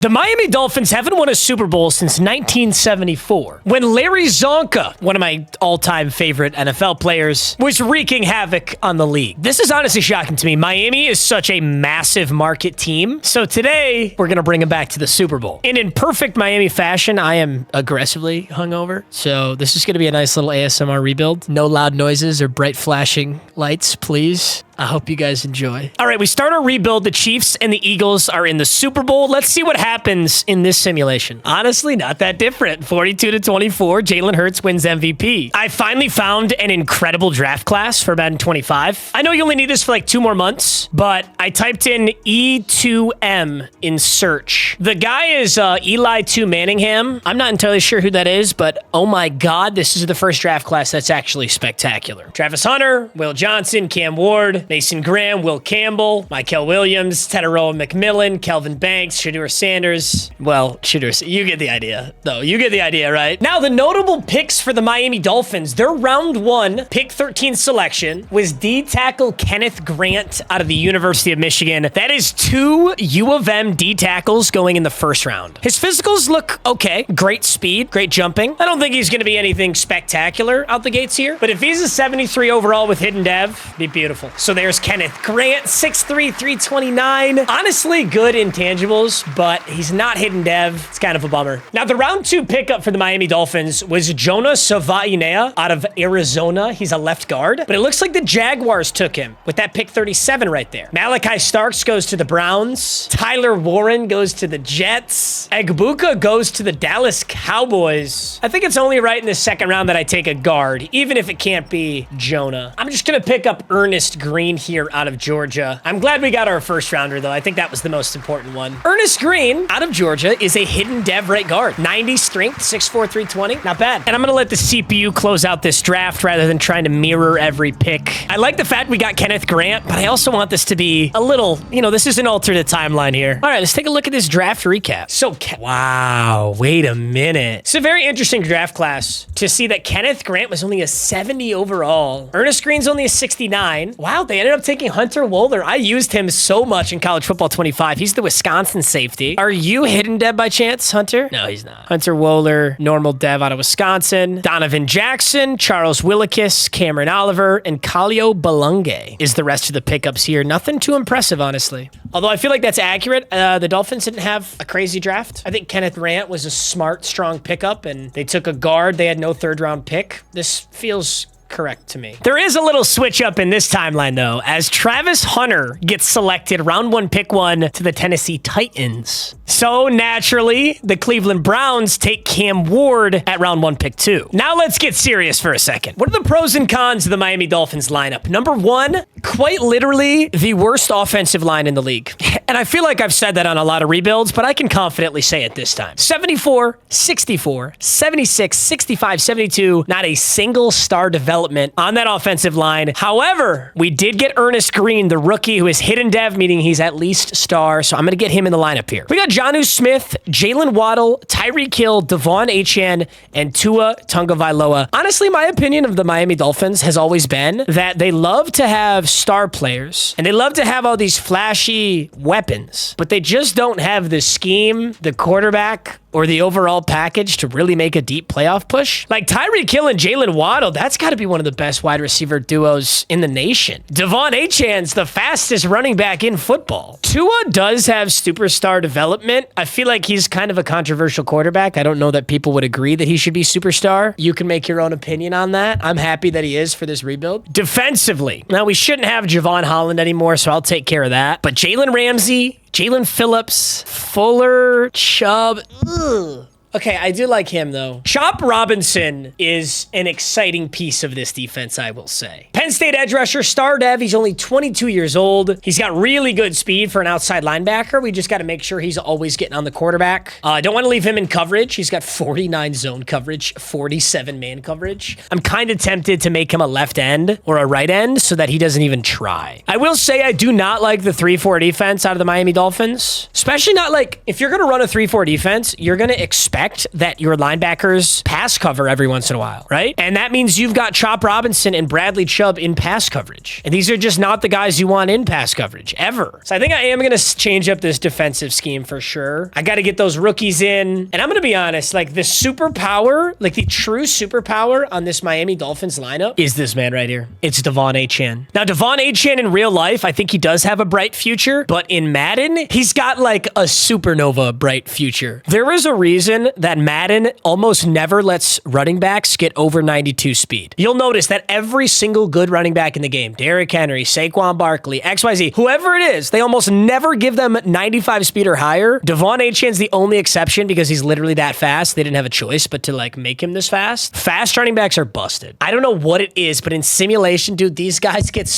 The Miami Dolphins haven't won a Super Bowl since 1974, when Larry Zonka, one of my all-time favorite NFL players, was wreaking havoc on the league. This is honestly shocking to me. Miami is such a massive market team, so today we're going to bring them back to the Super Bowl. And in perfect Miami fashion, I am aggressively hungover, so this is going to be a nice little ASMR rebuild. No loud noises or bright flashing lights, please. I hope you guys enjoy. All right, we start our rebuild. The Chiefs and the Eagles are in the Super Bowl. Let's see what happens in this simulation. Honestly, not that different. 42-24, Jalen Hurts wins MVP. I finally found an incredible draft class for Madden 25. I know you only need this for like 2 more months, but I typed in E2M in search. The guy is Eli 2 Manningham. I'm not entirely sure who that is, but oh my God, this is the first draft class that's actually spectacular. Travis Hunter, Will Johnson, Cam Ward, Mason Graham, Will Campbell, Michael Williams, Tedoroa McMillan, Kelvin Banks, Shadur Sanders. Well, Shadur, you get the idea, though. You get the idea, right? Now, the notable picks for the Miami Dolphins, their round 1, pick 13 selection was D tackle Kenneth Grant out of the University of Michigan. That is 2 U of M D tackles going in the first round. His physicals look okay. Great speed, great jumping. I don't think he's going to be anything spectacular out the gates here, but if he's a 73 overall with hidden dev, it'd be beautiful. So there's Kenneth Grant, 6'3", 329. Honestly, good intangibles, but he's not hidden dev. It's kind of a bummer. Now, the round 2 pickup for the Miami Dolphins was Jonah Savainea out of Arizona. He's a left guard, but it looks like the Jaguars took him with that pick 37 right there. Malachi Starks goes to the Browns. Tyler Warren goes to the Jets. Egbuka goes to the Dallas Cowboys. I think it's only right in the second round that I take a guard, even if it can't be Jonah. I'm just going to pick up Ernest Green here out of Georgia. I'm glad we got our first rounder, though. I think that was the most important one. Ernest Green out of Georgia is a hidden dev right guard. 90 strength, 6'4", 320. Not bad. And I'm going to let the CPU close out this draft rather than trying to mirror every pick. I like the fact we got Kenneth Grant, but I also want this to be a little, this is an alternate timeline here. All right, let's take a look at this draft recap. So, wow, wait a minute. It's a very interesting draft class to see that Kenneth Grant was only a 70 overall. Ernest Green's only a 69. Wow, they ended up taking Hunter Wohler. I used him so much in College Football 25. He's the Wisconsin safety. Are you hidden dev by chance, Hunter? No, he's not. Hunter Wohler, normal dev out of Wisconsin. Donovan Jackson, Charles Willikis, Cameron Oliver, and Kalio Balunge is the rest of the pickups here. Nothing too impressive, honestly. Although I feel like that's accurate. The Dolphins didn't have a crazy draft. I think Kenneth Grant was a smart, strong pickup, and they took a guard. They had no third-round pick. This feels correct to me. There is a little switch up in this timeline, though, as Travis Hunter gets selected round 1, pick 1 to the Tennessee Titans. So naturally, the Cleveland Browns take Cam Ward at round 1, pick 2. Now let's get serious for a second. What are the pros and cons of the Miami Dolphins lineup? Number 1, quite literally the worst offensive line in the league. And I feel like I've said that on a lot of rebuilds, but I can confidently say it this time. 74, 64, 76, 65, 72, not a single star development on that offensive line. However, we did get Ernest Green, the rookie, who is hidden dev, meaning he's at least star, so I'm going to get him in the lineup here. We got Jonnu Smith, Jalen Waddle, Tyreek Hill, Devon Achane, and Tua Tagovailoa. Honestly, my opinion of the Miami Dolphins has always been that they love to have star players, and they love to have all these flashy weapons, but they just don't have the scheme, the quarterback, or the overall package to really make a deep playoff push. Like Tyreek Hill and Jalen Waddle, that's got to be one of the best wide receiver duos in the nation. Devon Achane's the fastest running back in football. Tua does have superstar development. I feel like he's kind of a controversial quarterback. I don't know that people would agree that he should be superstar. You can make your own opinion on that. I'm happy that he is for this rebuild. Defensively, now we shouldn't have Javon Holland anymore, so I'll take care of that. But Jalen Ramsey, Jalen Phillips, Fuller, Chubb. Ugh. Okay, I do like him, though. Chop Robinson is an exciting piece of this defense, I will say. Penn State edge rusher, star dev. He's only 22 years old. He's got really good speed for an outside linebacker. We just got to make sure he's always getting on the quarterback. I don't want to leave him in coverage. He's got 49 zone coverage, 47 man coverage. I'm kind of tempted to make him a left end or a right end so that he doesn't even try. I will say I do not like the 3-4 defense out of the Miami Dolphins. Especially not like, if you're going to run a 3-4 defense, you're going to expect expect that your linebackers pass cover every once in a while, right? And that means you've got Chop Robinson and Bradley Chubb in pass coverage. And these are just not the guys you want in pass coverage, ever. So I think I am going to change up this defensive scheme for sure. I got to get those rookies in. And I'm going to be honest, like the superpower, like the true superpower on this Miami Dolphins lineup is this man right here. It's Devon Achane. Now, Devon Achane in real life, I think he does have a bright future, but in Madden, he's got like a supernova bright future. There is a reason that Madden almost never lets running backs get over 92 speed. You'll notice that every single good running back in the game, Derrick Henry, Saquon Barkley, XYZ, whoever it is, they almost never give them 95 speed or higher. Devon Achane's the only exception because he's literally that fast. They didn't have a choice but to like make him this fast. Fast running backs are busted. I don't know what it is, but in simulation, dude, these guys get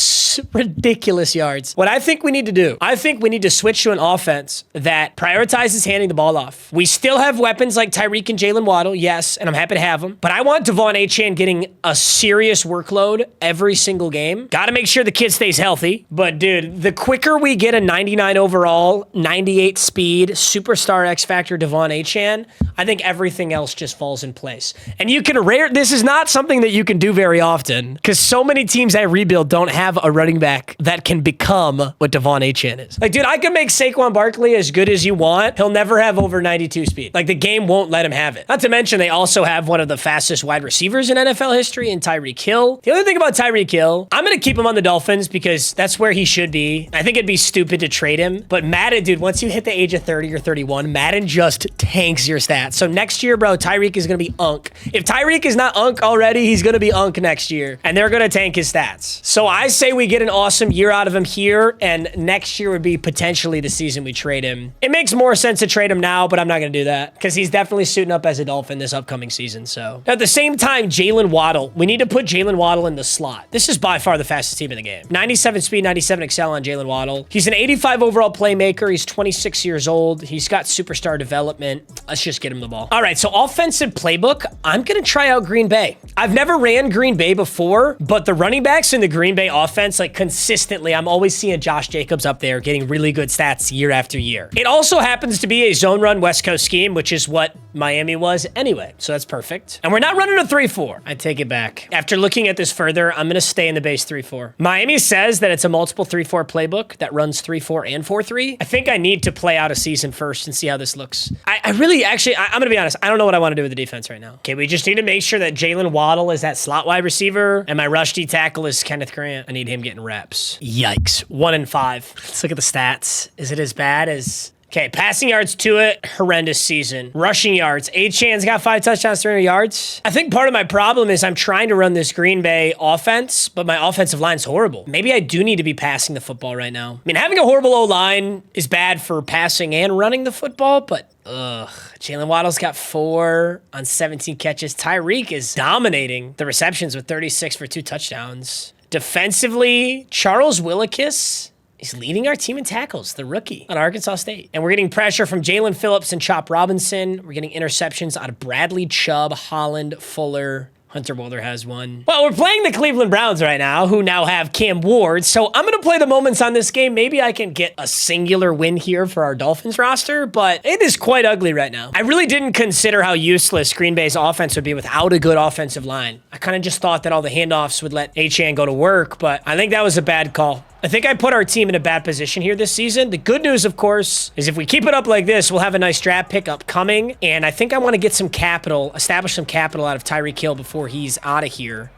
ridiculous yards. What I think we need to do, I think we need to switch to an offense that prioritizes handing the ball off. We still have weapons like Tyreek and Jalen Waddle, yes, and I'm happy to have them, but I want Devon Achane getting a serious workload every single game. Got to make sure the kid stays healthy, but dude, the quicker we get a 99 overall, 98 speed, superstar X Factor Devon Achane, I think everything else just falls in place. And you can this is not something that you can do very often because so many teams that rebuild don't have a running back that can become what Devon Achane is. Like, dude, I can make Saquon Barkley as good as you want. He'll never have over 92 speed. Like, the game won't let him have it. Not to mention, they also have one of the fastest wide receivers in NFL history in Tyreek Hill. The other thing about Tyreek Hill, I'm going to keep him on the Dolphins because that's where he should be. I think it'd be stupid to trade him. But Madden, dude, once you hit the age of 30 or 31, Madden just tanks your stats. So next year, bro, Tyreek is going to be unk. If Tyreek is not unk already, he's going to be unk next year. And they're going to tank his stats. So I say we get an awesome year out of him here, and next year would be potentially the season we trade him. It makes more sense to trade him now, but I'm not going to do that because he's definitely suiting up as a Dolphin this upcoming season. So at the same time, Jalen Waddle, we need to put Jalen Waddle in the slot. This is by far the fastest team in the game. 97 speed, 97 excel on Jalen Waddle. He's an 85 overall playmaker. He's 26 years old. He's got superstar development. Let's just get him the ball. All right, so offensive playbook. I'm going to try out Green Bay. I've never ran Green Bay before, but the running backs in the Green Bay offense, like consistently, I'm always seeing Josh Jacobs up there getting really good stats year after year. It also happens to be a zone run West Coast scheme, which is what Miami was anyway. So that's perfect. And we're not running a 3-4. I take it back. After looking at this further, I'm going to stay in the base 3-4. Miami says that it's a multiple 3-4 playbook that runs 3-4 and 4-3. I think I need to play out a season first and see how this looks. I'm going to be honest. I don't know what I want to do with the defense right now. Okay, we just need to make sure that Jalen Waddle is that slot wide receiver and my rush D tackle is Kenneth Grant. I need him getting reps. Yikes. 1-5. Let's look at the stats. Is it as bad as... Okay, passing yards to it, horrendous season. Rushing yards, Achane's got 5 touchdowns, 300 yards. I think part of my problem is I'm trying to run this Green Bay offense, but my offensive line's horrible. Maybe I do need to be passing the football right now. I mean, having a horrible O-line is bad for passing and running the football, but Jalen Waddle's got 4 on 17 catches. Tyreek is dominating the receptions with 36 for 2 touchdowns. Defensively, Charles Willekes, he's leading our team in tackles, the rookie on Arkansas State. And we're getting pressure from Jalen Phillips and Chop Robinson. We're getting interceptions out of Bradley Chubb, Holland, Fuller. Hunter Boulder has one. Well, we're playing the Cleveland Browns right now, who now have Cam Ward. So I'm going to play the moments on this game. Maybe I can get a singular win here for our Dolphins roster, but it is quite ugly right now. I really didn't consider how useless Green Bay's offense would be without a good offensive line. I kind of just thought that all the handoffs would let Achane go to work, but I think that was a bad call. I think I put our team in a bad position here this season. The good news, of course, is if we keep it up like this, we'll have a nice draft pick upcoming. And I think I want to get some capital, establish some capital out of Tyreek Hill before he's out of here.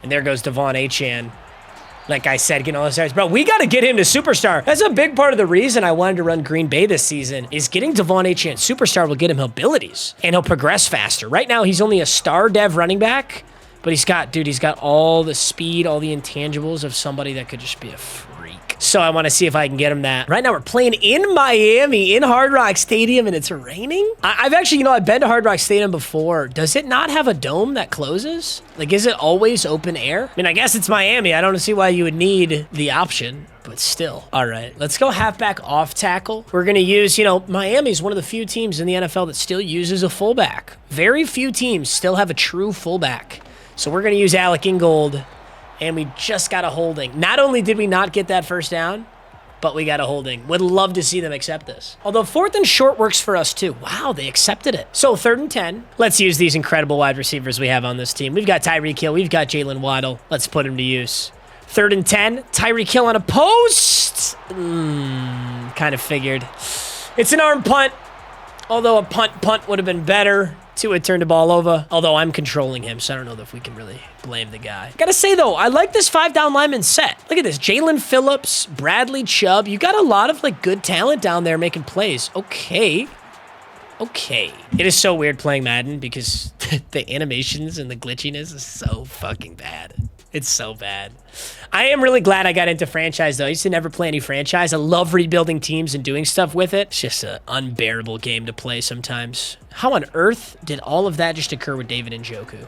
And there goes Devon Achane. Like I said, getting all those stars. Bro, we got to get him to superstar. That's a big part of the reason I wanted to run Green Bay this season is getting Devon Achane superstar will get him abilities. And he'll progress faster. Right now, he's only a star dev running back. But he's got all the speed, all the intangibles of somebody that could just be a freak. So I want to see if I can get him that. Right now, we're playing in Miami, in Hard Rock Stadium, and it's raining. I've actually, I've been to Hard Rock Stadium before. Does it not have a dome that closes? Like, is it always open air? I mean, I guess it's Miami. I don't see why you would need the option. But still. All right, let's go halfback off tackle. We're going to use, Miami's one of the few teams in the NFL that still uses a fullback. Very few teams still have a true fullback. So we're going to use Alec Ingold, and we just got a holding. Not only did we not get that first down, but we got a holding. Would love to see them accept this. Although 4th and short works for us too. Wow, they accepted it. So 3rd and 10. Let's use these incredible wide receivers we have on this team. We've got Tyreek Hill. We've got Jalen Waddle. Let's put him to use. 3rd and 10. Tyreek Hill on a post. Kind of figured. It's an arm punt. Although a punt would have been better. Tua turned the ball over. Although I'm controlling him, so I don't know if we can really blame the guy. Gotta say, though, I like this 5-down lineman set. Look at this. Jalen Phillips, Bradley Chubb. You got a lot of, like, good talent down there making plays. Okay. Okay. It is so weird playing Madden because the animations and the glitchiness is so fucking bad. It's so bad. I am really glad I got into franchise, though. I used to never play any franchise. I love rebuilding teams and doing stuff with it. It's just an unbearable game to play sometimes. How on earth did all of that just occur with David Njoku?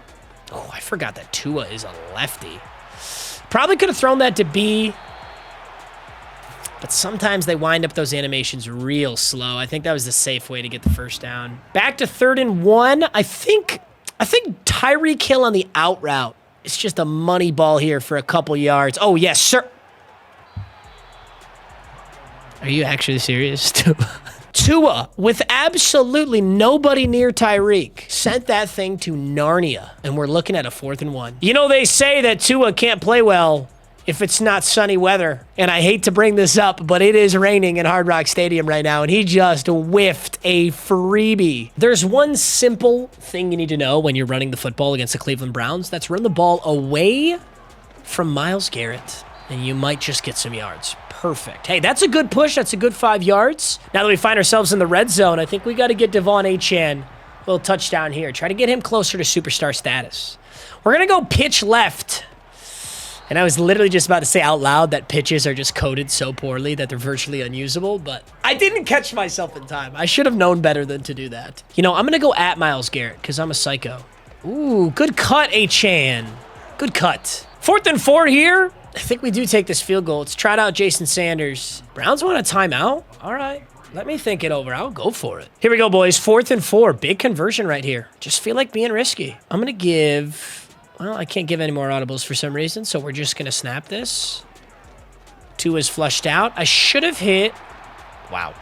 Oh, I forgot that Tua is a lefty. Probably could have thrown that to B, but sometimes they wind up those animations real slow. I think that was the safe way to get the first down. Back to 3rd and 1. I think Tyreek Hill on the out route. It's just a money ball here for a couple yards. Oh, yes, sir. Are you actually serious? Tua, with absolutely nobody near Tyreek, sent that thing to Narnia, and we're looking at a 4th and 1. You know, they say that Tua can't play well if it's not sunny weather, and I hate to bring this up, but it is raining in Hard Rock Stadium right now, and he just whiffed a freebie. There's one simple thing you need to know when you're running the football against the Cleveland Browns. That's run the ball away from Myles Garrett, and you might just get some yards. Perfect. Hey, that's a good push. That's a good 5 yards. Now that we find ourselves in the red zone, I think we got to get Devon Achane a little touchdown here. Try to get him closer to superstar status. We're going to go pitch left. And I was literally just about to say out loud that pitches are just coded so poorly that they're virtually unusable, but I didn't catch myself in time. I should have known better than to do that. You know, I'm going to go at Myles Garrett because I'm a psycho. Ooh, good cut, Achane. Good cut. 4th and 4 here. I think we do take this field goal. Let's try it out, Jason Sanders. Browns want a timeout? All right. Let me think it over. I'll go for it. Here we go, boys. 4th and 4. Big conversion right here. Just feel like being risky. I'm going to give... Well, I can't give any more audibles for some reason, so we're just going to snap this. 2 is flushed out. I should have hit... Wow.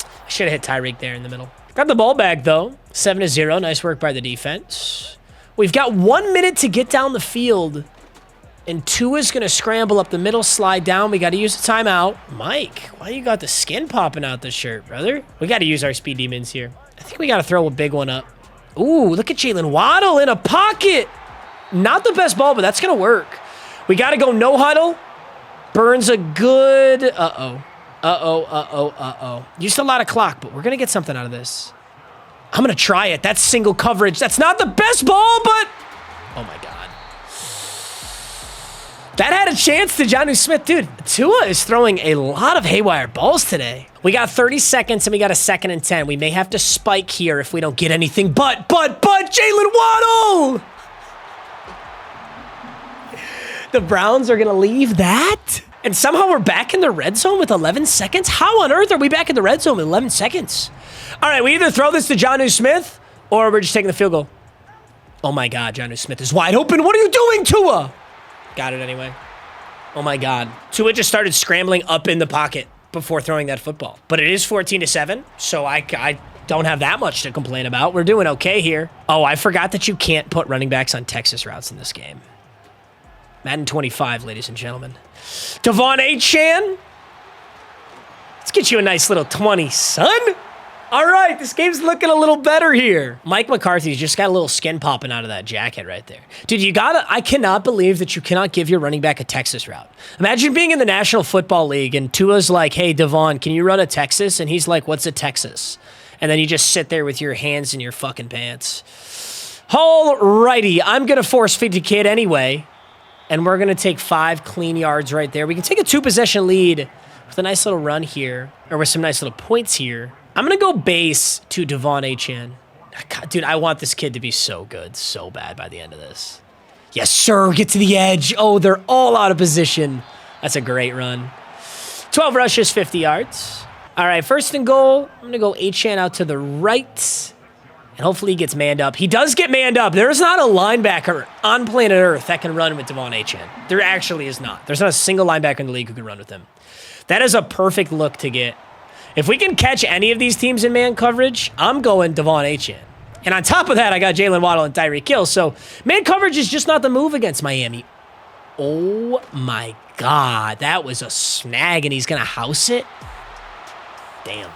I should have hit Tyreek there in the middle. Got the ball back, though. 7-0. Nice work by the defense. We've got 1 minute to get down the field, and 2 is going to scramble up the middle, slide down. We got to use a timeout. Mike, why you got the skin popping out the shirt, brother? We got to use our speed demons here. I think we got to throw a big one up. Ooh, look at Jalen Waddle in a pocket. Not the best ball, but that's going to work. We got to go no huddle. Burns a good... Uh-oh. Used a lot of clock, but we're going to get something out of this. I'm going to try it. That's single coverage. That's not the best ball, but... Oh, my God. That had a chance to Jonnu Smith. Dude, Tua is throwing a lot of haywire balls today. We got 30 seconds, and we got a 2nd and 10. We may have to spike here if we don't get anything. But, Jalen Waddle! The Browns are going to leave that? And somehow we're back in the red zone with 11 seconds? How on earth are we back in the red zone with 11 seconds? All right, we either throw this to Jonnu Smith, or we're just taking the field goal. Oh, my God, Jonnu Smith is wide open. What are you doing, Tua? Got it anyway. Oh, my God. Tua just started scrambling up in the pocket before throwing that football. But it is 14-7, so I don't have that much to complain about. We're doing okay here. Oh, I forgot that you can't put running backs on Texas routes in this game. Madden 25, ladies and gentlemen. Devon Achane. Let's get you a nice little 20, son. All right, this game's looking a little better here. Mike McCarthy's just got a little skin popping out of that jacket right there. Dude, I cannot believe that you cannot give your running back a Texas route. Imagine being in the National Football League and Tua's like, hey, Devon, can you run a Texas? And he's like, what's a Texas? And then you just sit there with your hands in your fucking pants. All righty, I'm going to force feed the kid anyway. And we're going to take 5 clean yards right there. We can take a 2-possession lead with a nice little run here, or with some nice little points here. I'm going to go base to Devon Achane. God, dude, I want this kid to be so good, so bad by the end of this. Yes, sir. Get to the edge. Oh, they're all out of position. That's a great run. 12 rushes, 50 yards. All right, 1st and goal. I'm going to go Achane out to the right. And hopefully he gets manned up. He does get manned up. There's not a linebacker on planet Earth that can run with Devon Achane. There actually is not. There's not a single linebacker in the league who can run with him. That is a perfect look to get. If we can catch any of these teams in man coverage, I'm going Devon Achane. And on top of that, I got Jalen Waddle and Tyreek Hill. So man coverage is just not the move against Miami. Oh my God. That was a snag, and he's going to house it. Damn.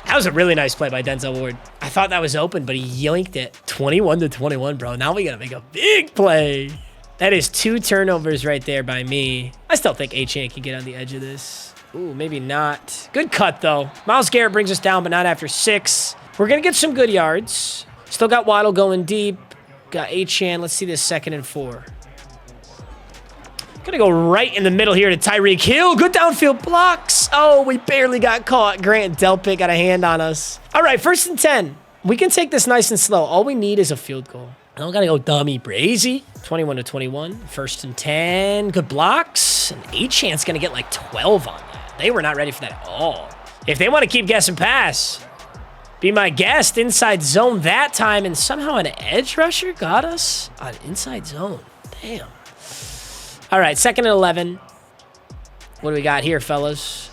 That was a really nice play by Denzel Ward. I thought that was open, but he yoinked it. 21-21, bro. Now we got to make a big play. That is 2 turnovers right there by me. I still think Achane can get on the edge of this. Ooh, maybe not. Good cut, though. Myles Garrett brings us down, but not after 6. We're going to get some good yards. Still got Waddle going deep. Got Achane. Let's see this 2nd and 4. Gonna go right in the middle here to Tyreek Hill. Good downfield blocks. Oh, we barely got caught. Grant Delpit got a hand on us. All right, 1st and 10. We can take this nice and slow. All we need is a field goal. I don't gotta go dummy brazy. 21-21. 1st and 10. Good blocks. And Achane's gonna get like 12 on that. They were not ready for that at all. If they want to keep guessing pass, be my guest. Inside zone that time, and somehow an edge rusher got us on inside zone. Damn. All right, 2nd and 11. What do we got here, fellas?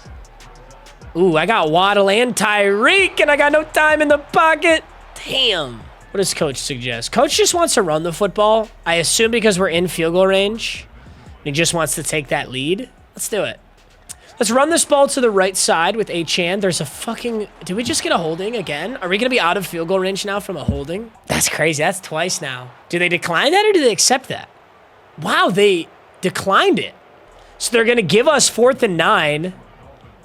Ooh, I got Waddle and Tyreek, and I got no time in the pocket. Damn. What does coach suggest? Coach just wants to run the football. I assume because we're in field goal range. He just wants to take that lead. Let's do it. Let's run this ball to the right side with Achane. There's a fucking... Did we just get a holding again? Are we going to be out of field goal range now from a holding? That's crazy. That's twice now. Do they decline that or do they accept that? Wow, they declined it. So they're going to give us 4th and 9.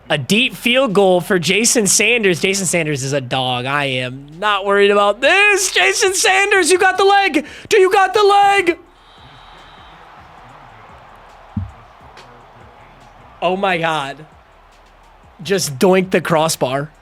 A deep field goal for Jason Sanders. Jason Sanders is a dog. I am not worried about this. Jason Sanders, you got the leg. Do you got the leg? Oh my God. Just doink the crossbar.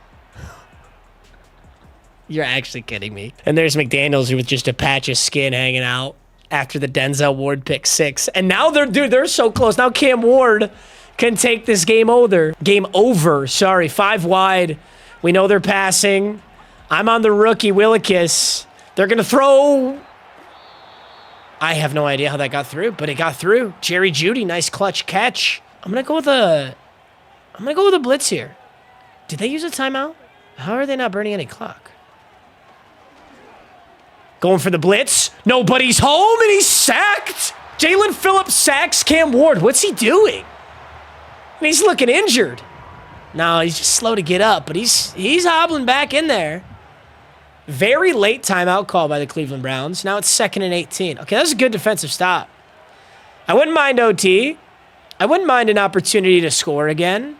You're actually kidding me. And there's McDaniels with just a patch of skin hanging out after the Denzel Ward pick 6. And now they're so close. Now Cam Ward can take this game over. Sorry, 5 wide. We know they're passing. I'm on the rookie, Willikis. They're going to throw. I have no idea how that got through, but it got through. Jerry Jeudy, nice clutch catch. I'm going to go with a blitz here. Did they use a timeout? How are they not burning any clock? Going for the blitz. Nobody's home, and he's sacked. Jalen Phillips sacks Cam Ward. What's he doing? He's looking injured. No, he's just slow to get up, but he's hobbling back in there. Very late timeout call by the Cleveland Browns. Now it's 2nd and 18. Okay, that was a good defensive stop. I wouldn't mind OT. I wouldn't mind an opportunity to score again.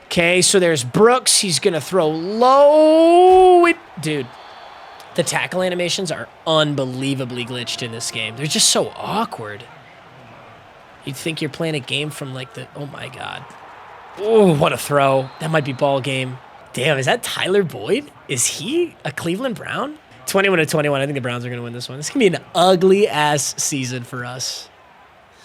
Okay, so there's Brooks. He's going to throw low. Dude, the tackle animations are unbelievably glitched in this game. They're just so awkward. You'd think you're playing a game from like the... Oh, my God. Oh, what a throw. That might be ball game. Damn, is that Tyler Boyd? Is he a Cleveland Brown? 21-21. I think the Browns are going to win this one. This is going to be an ugly-ass season for us.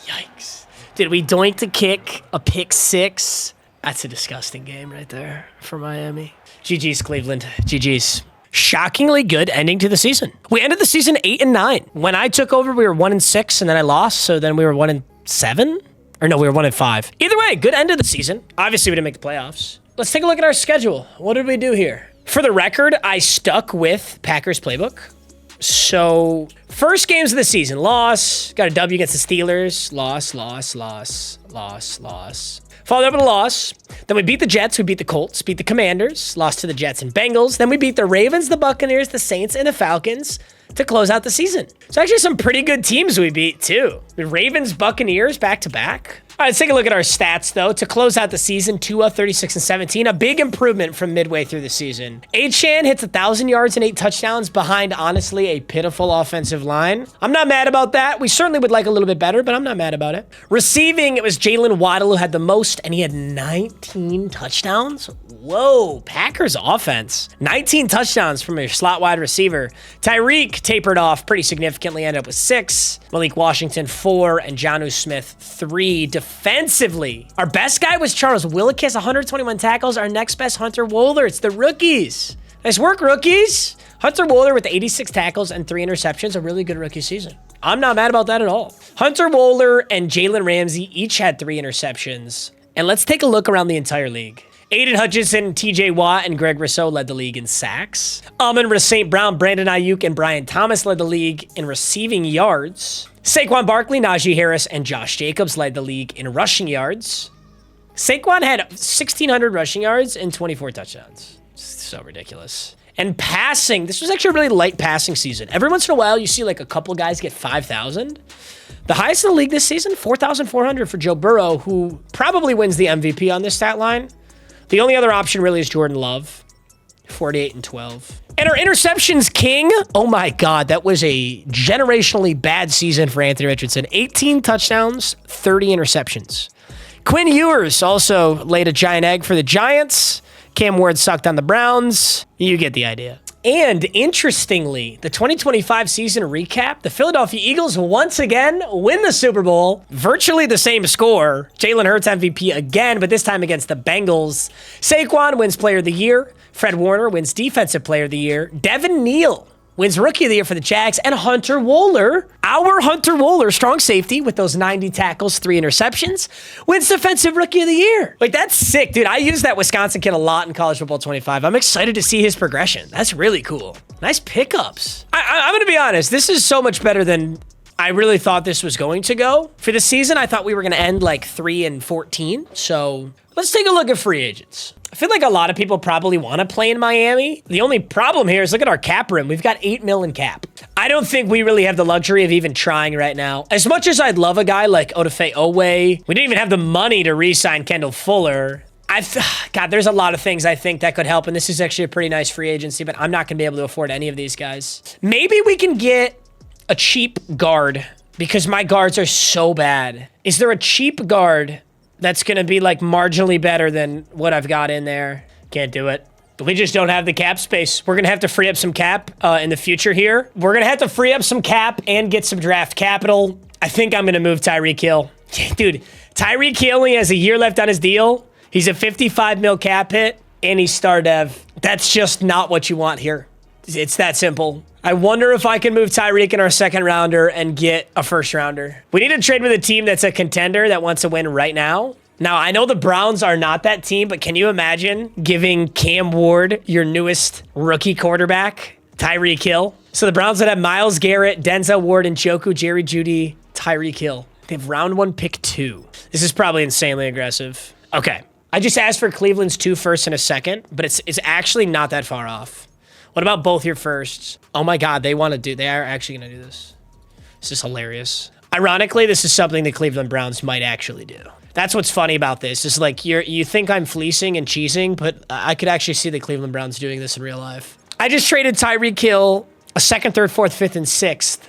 Yikes. Did we doink to kick a pick 6? That's a disgusting game right there for Miami. GG's, Cleveland. GG's. Shockingly good ending to the season. We ended the season 8-9. When I took over, we were 1-6, and then I lost, so then we were 1-7? Or no, we were 1-5. Either way, good end of the season. Obviously, we didn't make the playoffs. Let's take a look at our schedule. What did we do here? For the record, I stuck with Packers playbook. So, first games of the season, loss. Got a W against the Steelers. Loss. Followed up with a loss. Then we beat the Jets. We beat the Colts. Beat the Commanders. Lost to the Jets and Bengals. Then we beat the Ravens, the Buccaneers, the Saints, and the Falcons to close out the season. So actually some pretty good teams we beat too. The Ravens, Buccaneers back to back. All right, let's take a look at our stats, though. To close out the season, Tua, 36-17, a big improvement from midway through the season. Achane hits 1,000 yards and 8 touchdowns behind, honestly, a pitiful offensive line. I'm not mad about that. We certainly would like a little bit better, but I'm not mad about it. Receiving, it was Jalen Waddle who had the most, and he had 19 touchdowns. Whoa, Packers offense. 19 touchdowns from your slot wide receiver. Tyreek tapered off pretty significantly, ended up with 6. Malik Washington, 4, and Jonnu Smith, 3. Defensively, our best guy was Charles Willikis, 121 tackles. Our next best, Hunter Wohler. It's the rookies. Nice work, rookies. Hunter Wohler with 86 tackles and 3 interceptions. A really good rookie season. I'm not mad about that at all. Hunter Wohler and Jalen Ramsey each had 3 interceptions. And let's take a look around the entire league. Aiden Hutchinson, TJ Watt, and Greg Rousseau led the league in sacks. Amon-Ra St. Brown, Brandon Ayuk, and Brian Thomas led the league in receiving yards. Saquon Barkley, Najee Harris, and Josh Jacobs led the league in rushing yards. Saquon had 1,600 rushing yards and 24 touchdowns. So ridiculous. And passing, this was actually a really light passing season. Every once in a while, you see like a couple guys get 5,000. The highest in the league this season, 4,400 for Joe Burrow, who probably wins the MVP on this stat line. The only other option really is Jordan Love, 48 and 12. And our interceptions king, oh my God, that was a generationally bad season for Anthony Richardson. 18 touchdowns, 30 interceptions. Quinn Ewers also laid a giant egg for the Giants. Cam Ward sucked on the Browns. You get the idea. And interestingly, the 2025 season recap, the Philadelphia Eagles once again win the Super Bowl. Virtually the same score. Jalen Hurts MVP again, but this time against the Bengals. Saquon wins Player of the Year. Fred Warner wins Defensive Player of the Year. Devin Neal wins Rookie of the Year for the Jags. And Hunter Wohler, our Hunter Wohler, strong safety with those 90 tackles, 3 interceptions, wins Defensive Rookie of the Year. Like, that's sick, dude. I use that Wisconsin kid a lot in College Football 25. I'm excited to see his progression. That's really cool. Nice pickups. I'm going to be honest. This is so much better than I really thought this was going to go. For the season, I thought we were going to end like 3-14. So let's take a look at free agents. I feel like a lot of people probably want to play in Miami. The only problem here is look at our cap room. We've got $8 million cap. I don't think we really have the luxury of even trying right now. As much as I'd love a guy like Odafe Owe, we didn't even have the money to re-sign Kendall Fuller. God, there's a lot of things I think that could help, and this is actually a pretty nice free agency, but I'm not going to be able to afford any of these guys. Maybe we can get a cheap guard because my guards are so bad. Is there a cheap guard that's going to be like marginally better than what I've got in there? Can't do it. We just don't have the cap space. We're going to have to free up some cap in the future here. We're going to have to free up some cap and get some draft capital. I think I'm going to move Tyreek Hill. Dude, Tyreek Hill only has a year left on his deal. He's a 55 mil cap hit, and he's star dev. That's just not what you want here. It's that simple. I wonder if I can move Tyreek in our second rounder and get a first rounder. We need to trade with a team that's a contender that wants to win right now. Now, I know the Browns are not that team, but can you imagine giving Cam Ward, your newest rookie quarterback, Tyreek Hill? So the Browns would have Myles Garrett, Denzel Ward, and Njoku, Jerry Jeudy, Tyreek Hill. They have round 1, pick 2. This is probably insanely aggressive. Okay. I just asked for Cleveland's 2 firsts and a second, but it's actually not that far off. What about both your firsts? Oh my God, they are actually going to do this. This is hilarious. Ironically, this is something the Cleveland Browns might actually do. That's what's funny about this. Is like you think I'm fleecing and cheesing, but I could actually see the Cleveland Browns doing this in real life. I just traded Tyreek Hill a 2nd, 3rd, 4th, 5th, and 6th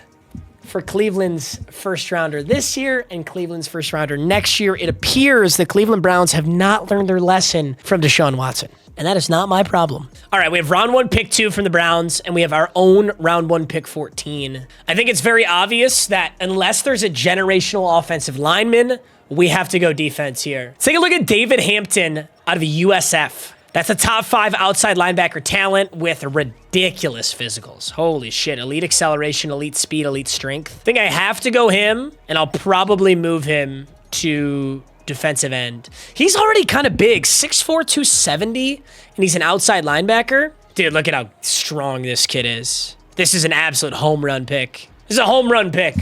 for Cleveland's first rounder this year and Cleveland's first rounder next year. It appears the Cleveland Browns have not learned their lesson from Deshaun Watson. And that is not my problem. All right, we have round 1, pick 2 from the Browns, and we have our own round 1, pick 14. I think it's very obvious that unless there's a generational offensive lineman, we have to go defense here. Let's take a look at David Hampton out of the USF. That's a top 5 outside linebacker talent with ridiculous physicals. Holy shit. Elite acceleration, elite speed, elite strength. I think I have to go him, and I'll probably move him to defensive end. He's already kind of big, 6'4", 270, and he's an outside linebacker. Dude, look at how strong this kid is. This is an absolute home run pick. This is a home run pick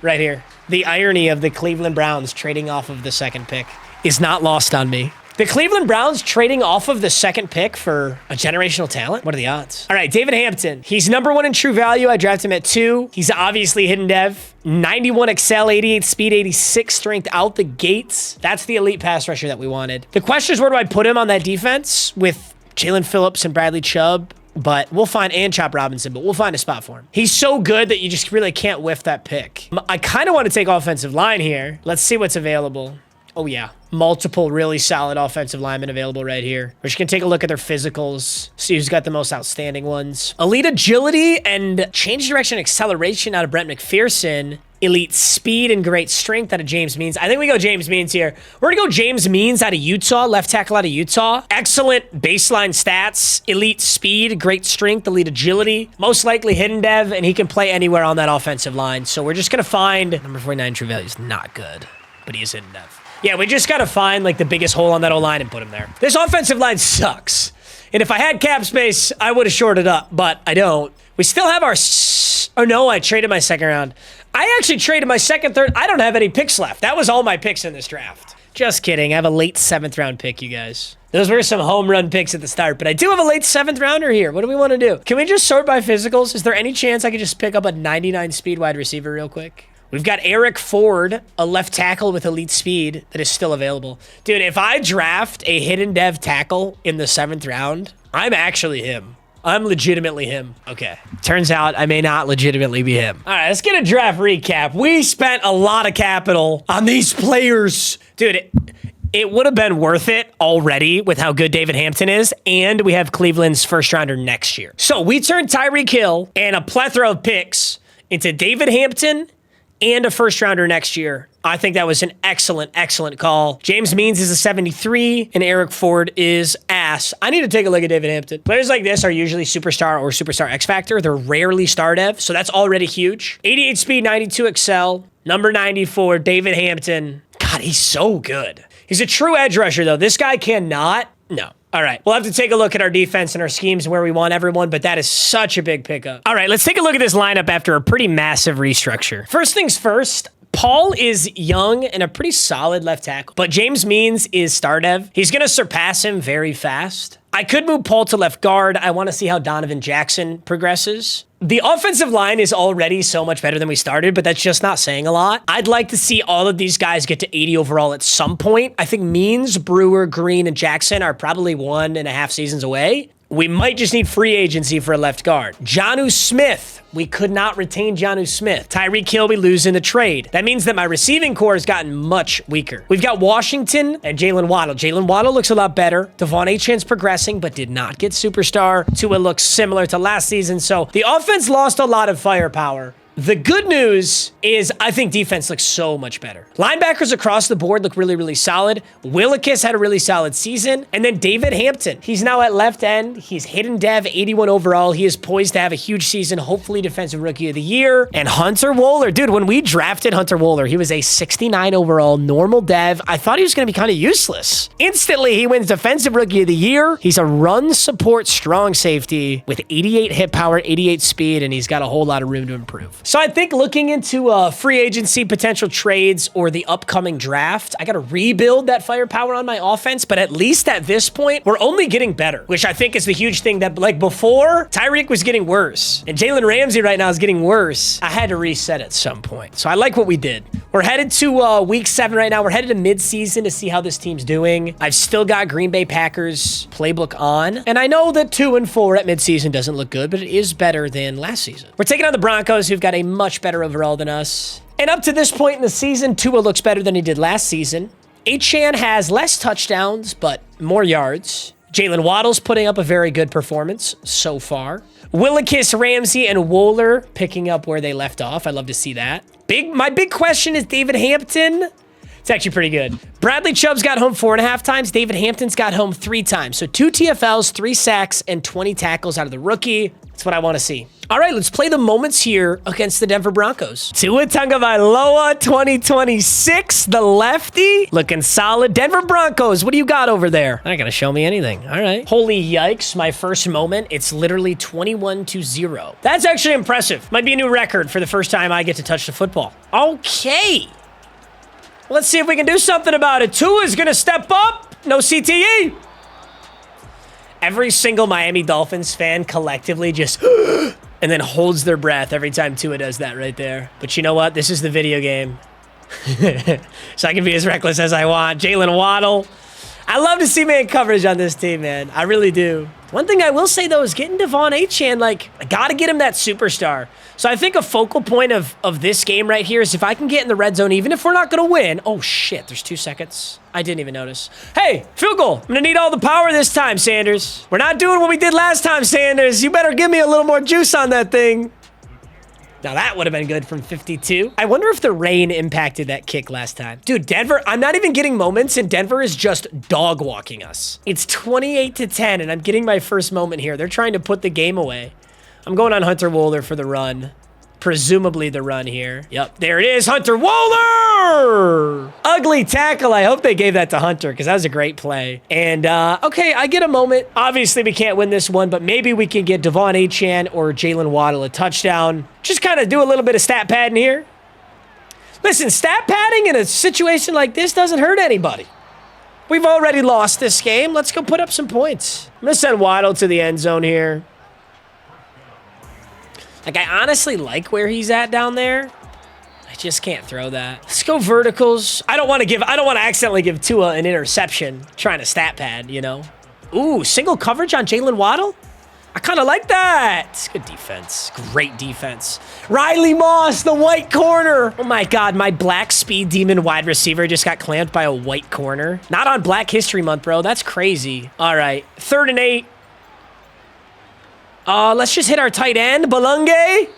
right here. The irony of the Cleveland Browns trading off of the 2nd pick is not lost on me. The Cleveland Browns trading off of the 2nd pick for a generational talent? What are the odds? All right, David Hampton. He's number 1 in true value. I drafted him at 2. He's obviously hidden dev. 91 excel, 88 speed, 86 strength out the gates. That's the elite pass rusher that we wanted. The question is, where do I put him on that defense with Jalen Phillips and Bradley Chubb? But we'll find, and Chop Robinson, but we'll find a spot for him. He's so good that you just really can't whiff that pick. I kind of want to take offensive line here. Let's see what's available. Oh, yeah. Multiple really solid offensive linemen available right here. We're just going to take a look at their physicals, see who's got the most outstanding ones. Elite agility and change direction acceleration out of Brent McPherson. Elite speed and great strength out of James Means. I think we go James Means here. We're going to go James Means out of Utah, left tackle out of Utah. Excellent baseline stats, elite speed, great strength, elite agility. Most likely hidden dev, and he can play anywhere on that offensive line. So we're just going to find... Number 49 true value is not good, but he is hidden dev. Yeah, we just got to find, like, the biggest hole on that O-line and put him there. This offensive line sucks. And if I had cap space, I would have shorted up, but I don't. We still have our... Oh, no, I traded my second round. I actually traded my second, third. I don't have any picks left. That was all my picks in this draft. Just kidding. I have a late 7th round pick, you guys. Those were some home run picks at the start, but I do have a late 7th rounder here. What do we want to do? Can we just sort by physicals? Is there any chance I could just pick up a 99 speed wide receiver real quick? We've got Eric Ford, a left tackle with elite speed that is still available. Dude, if I draft a hidden dev tackle in the 7th round, I'm actually him. I'm legitimately him. Okay. Turns out I may not legitimately be him. All right, let's get a draft recap. We spent a lot of capital on these players. Dude, it would have been worth it already with how good David Hampton is, and we have Cleveland's first rounder next year. So we turned Tyreek Hill and a plethora of picks into David Hampton and a first rounder next year. I think that was an excellent, excellent call. James Means is a 73, and Eric Ford is ass. I need to take a look at David Hampton. Players like this are usually superstar or superstar X Factor. They're rarely star dev, so that's already huge. 88 speed, 92 excel, number 94, David Hampton. God, he's so good. He's a true edge rusher, though. This guy cannot... No. All right, we'll have to take a look at our defense and our schemes and where we want everyone, but that is such a big pickup. All right, let's take a look at this lineup after a pretty massive restructure. First things first, Paul is young and a pretty solid left tackle, but James Means is star dev. He's going to surpass him very fast. I could move Paul to left guard. I want to see how Donovan Jackson progresses. The offensive line is already so much better than we started, but that's just not saying a lot. I'd like to see all of these guys get to 80 overall at some point. I think Means, Brewer, Green, and Jackson are probably 1.5 seasons away. We might just need free agency for a left guard. Jonnu Smith. We could not retain Jonnu Smith. Tyreek Hill, we lose in the trade. That means that my receiving core has gotten much weaker. We've got Washington and Jalen Waddle. Jalen Waddle looks a lot better. Devon Achane's progressing, but did not get superstar. Tua looks similar to last season, so the offense lost a lot of firepower. The good news is I think defense looks so much better. Linebackers across the board look really, really solid. Willikis had a really solid season. And then David Hampton. He's now at left end. He's hidden dev, 81 overall. He is poised to have a huge season, hopefully defensive rookie of the year. And Hunter Wohler. Dude, when we drafted Hunter Wohler, he was a 69 overall normal dev. I thought he was going to be kind of useless. Instantly, he wins defensive rookie of the year. He's a run support strong safety with 88 hit power, 88 speed, and he's got a whole lot of room to improve. So I think looking into free agency, potential trades, or the upcoming draft, I got to rebuild that firepower on my offense. But at least at this point, we're only getting better, which I think is the huge thing that, like before, Tyreek was getting worse. And Jalen Ramsey right now is getting worse. I had to reset at some point. So I like what we did. We're headed to week 7 right now. We're headed to midseason to see how this team's doing. I've still got Green Bay Packers playbook on. And I know that 2-4 at midseason doesn't look good, but it is better than last season. We're taking on the Broncos, who've got a much better overall than us. And up to this point in the season, Tua looks better than he did last season. Achane has less touchdowns, but more yards. Jalen Waddle's putting up a very good performance so far. Willikis, Ramsey, and Wohler picking up where they left off. I'd love to see that. My big question is David Hampton. It's actually pretty good. Bradley Chubb's got home 4.5 times. David Hampton's got home 3 times. So 2 TFLs, 3 sacks, and 20 tackles out of the rookie. That's what I want to see. All right, let's play the moments here against the Denver Broncos. Tua Tagovailoa 2026, the lefty. Looking solid. Denver Broncos, what do you got over there? Not going to show me anything. All right. Holy yikes, my first moment. It's literally 21-0. That's actually impressive. Might be a new record for the first time I get to touch the football. Okay. Let's see if we can do something about it. Tua is going to step up. No CTE. Every single Miami Dolphins fan collectively just and then holds their breath every time Tua does that right there. But you know what? This is the video game. So I can be as reckless as I want. Jalen Waddle. I love to see man coverage on this team, man. I really do. One thing I will say, though, is getting Devon Achane, like, I got to get him that superstar. So I think a focal point of this game right here is if I can get in the red zone, even if we're not going to win. Oh, shit. There's 2 seconds. I didn't even notice. Hey, field goal. I'm going to need all the power this time, Sanders. We're not doing what we did last time, Sanders. You better give me a little more juice on that thing. Now that would have been good from 52. I wonder if the rain impacted that kick last time. Dude, Denver, I'm not even getting moments, and Denver is just dog walking us. It's 28-10, and I'm getting my first moment here. They're trying to put the game away. I'm going on Hunter Wohler for the run. presumably the run here. Yep, there it is, Hunter Wohler! Ugly tackle. I hope they gave that to Hunter because that was a great play. And, okay, I get a moment. Obviously, we can't win this one, but maybe we can get Devon Achane or Jalen Waddle a touchdown. Just kind of do a little bit of stat padding here. Listen, stat padding in a situation like this doesn't hurt anybody. We've already lost this game. Let's go put up some points. I'm going to send Waddle to the end zone here. Like, I honestly like where he's at down there. I just can't throw that. Let's go verticals. I don't want to accidentally give Tua an interception trying to stat pad, you know? Ooh, single coverage on Jalen Waddle? I kind of like that. Good defense. Great defense. Riley Moss, the white corner. Oh my God, my black speed demon wide receiver just got clamped by a white corner. Not on Black History Month, bro. That's crazy. All right, 3rd and 8. Let's just hit our tight end, Balunge.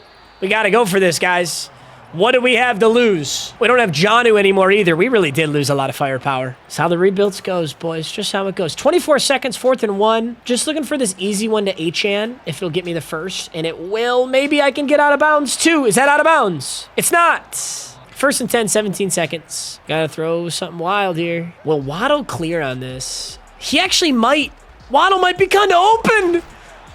We got to go for this, guys. What do we have to lose? We don't have Jonnu anymore either. We really did lose a lot of firepower. That's how the rebuilds goes, boys. Just how it goes. 24 seconds, 4th and 1. Just looking for this easy one to Achane, if it'll get me the first. And it will. Maybe I can get out of bounds, too. Is that out of bounds? It's not. 1st and 10, 17 seconds. Gotta throw something wild here. Will Waddle clear on this? He actually might. Waddle might be kind of open.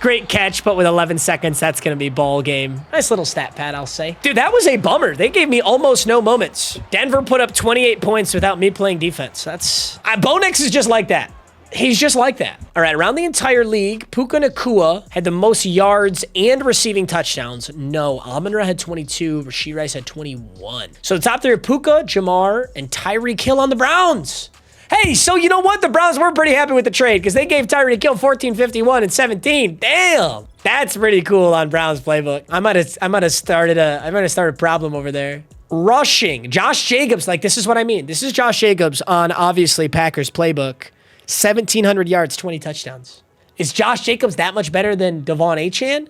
Great catch, but with 11 seconds, that's going to be ball game. Nice little stat pad, I'll say. Dude, that was a bummer. They gave me almost no moments. Denver put up 28 points without me playing defense. That's... Bo Nix is just like that. He's just like that. All right, around the entire league, Puka Nacua had the most yards and receiving touchdowns. No, Amon-Ra had 22. Rashee Rice had 21. So the top three are Puka, Jamar, and Tyreek Hill on the Browns. Hey, so you know what? The Browns were pretty happy with the trade because they gave Tyreek Hill 14, 51, and 17. Damn, that's pretty cool on Browns playbook. I might have started a problem over there. Rushing, Josh Jacobs. Like, this is what I mean. This is Josh Jacobs on obviously Packers playbook. 1,700 yards, 20 touchdowns. Is Josh Jacobs that much better than Devon Achane,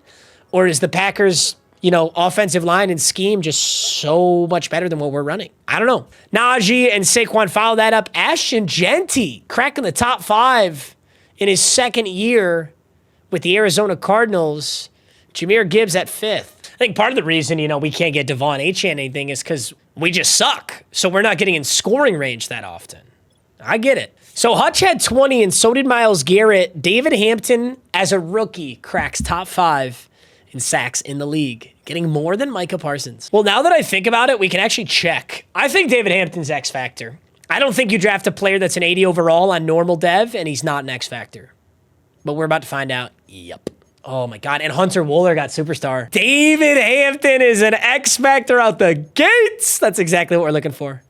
or is the Packers, you know, offensive line and scheme just so much better than what we're running? I don't know. Najee and Saquon follow that up. Ashton Genty cracking the top 5 in his 2nd year with the Arizona Cardinals. Jahmyr Gibbs at 5th. I think part of the reason, you know, we can't get Devon Achane anything is because we just suck. So we're not getting in scoring range that often. I get it. So Hutch had 20 and so did Myles Garrett. David Hampton, as a rookie, cracks top 5 in sacks in the league, getting more than Micah Parsons. Well, now that I think about it, we can actually check. I think David Hampton's X factor. I don't think you draft a player that's an 80 overall on normal dev, and he's not an X factor. But we're about to find out. Yep. Oh my God. And Hunter Wohler got superstar. David Hampton is an X factor out the gates. That's exactly what we're looking for.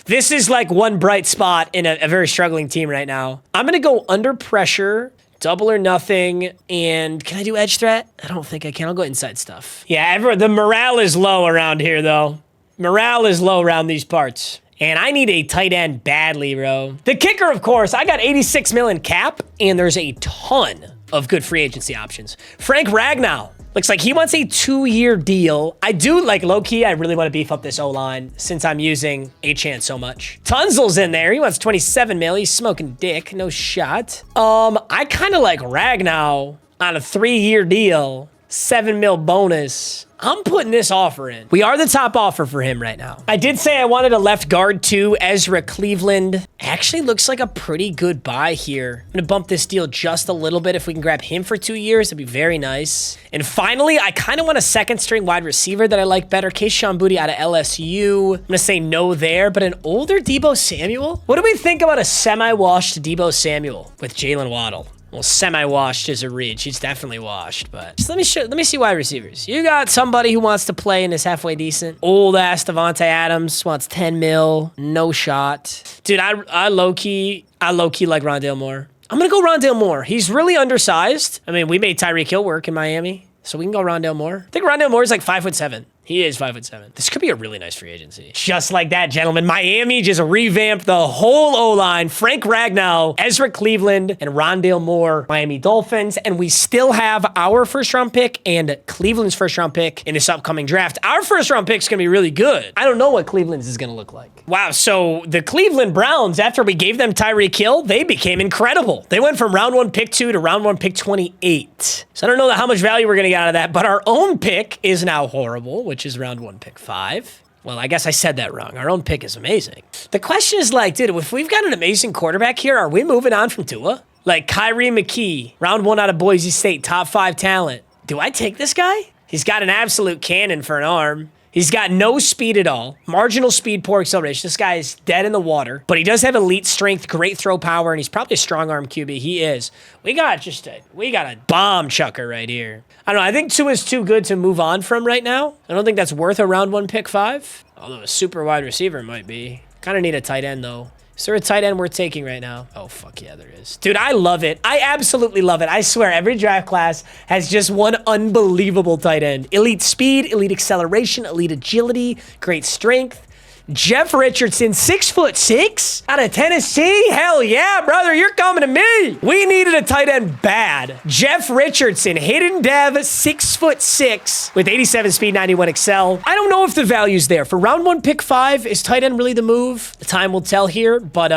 This is like one bright spot in a very struggling team right now. I'm going to go under pressure, double or nothing, and can I do edge threat? I don't think I can. I'll go inside stuff. Yeah, the morale is low around here, though. Morale is low around these parts. And I need a tight end badly, bro. The kicker, of course, I got 86 million cap, and there's a ton of good free agency options. Frank Ragnow. Looks like he wants a 2-year deal. I do, like, low-key, I really want to beef up this O-line since I'm using Achane so much. Tunzel's in there. He wants 27 mil. He's smoking dick. No shot. I kind of like Ragnow on a 3-year deal. 7 mil bonus. I'm putting this offer in. We are the top offer for him right now. I did say I wanted a left guard too. Ezra Cleveland actually looks like a pretty good buy here. I'm gonna bump this deal just a little bit. If we can grab him for 2 years, that'd be very nice. And finally, I kind of want a 2nd string wide receiver that I like better. Keyshawn Boutte out of LSU. I'm gonna say no there, but an older Deebo Samuel? What do we think about a semi-washed Deebo Samuel with Jalen Waddle? Well, semi-washed is a reach. He's definitely washed, but just let me see wide receivers. You got somebody who wants to play and is halfway decent. Old-ass Devontae Adams wants 10 mil. No shot. Dude, I low-key like Rondale Moore. I'm going to go Rondale Moore. He's really undersized. I mean, we made Tyreek Hill work in Miami, so we can go Rondale Moore. I think Rondale Moore is like 5'7". He is 5'7". This could be a really nice free agency. Just like that, gentlemen. Miami just revamped the whole O-line. Frank Ragnow, Ezra Cleveland, and Rondale Moore, Miami Dolphins. And we still have our 1st-round pick and Cleveland's 1st-round pick in this upcoming draft. Our 1st-round pick is going to be really good. I don't know what Cleveland's is going to look like. Wow, so the Cleveland Browns, after we gave them Tyreek Hill, they became incredible. They went from round 1 pick 2 to round 1 pick 28. So I don't know how much value we're going to get out of that, but our own pick is now horrible, which is round 1, pick 5. Well, I guess I said that wrong. Our own pick is amazing. The question is like, dude, if we've got an amazing quarterback here, are we moving on from Tua? Like Kyrie McKee, round 1 out of Boise State, top 5 talent. Do I take this guy? He's got an absolute cannon for an arm. He's got no speed at all. Marginal speed, poor acceleration. This guy is dead in the water. But he does have elite strength, great throw power, and he's probably a strong arm QB. He is. We got a bomb chucker right here. I don't know. I think Tua is too good to move on from right now. I don't think that's worth a round 1, pick 5. Although a super wide receiver might be. Kind of need a tight end, though. Is there a tight end worth taking right now? Oh, fuck yeah, there is. Dude, I love it. I absolutely love it. I swear, every draft class has just one unbelievable tight end. Elite speed, elite acceleration, elite agility, great strength. Jeff Richardson, 6'6", out of Tennessee. Hell yeah, brother, you're coming to me. We needed a tight end bad. Jeff Richardson, hidden dev, 6'6", with 87 speed, 91 excel. I don't know if the value's there. For round 1, pick 5, is tight end really the move? The time will tell here, but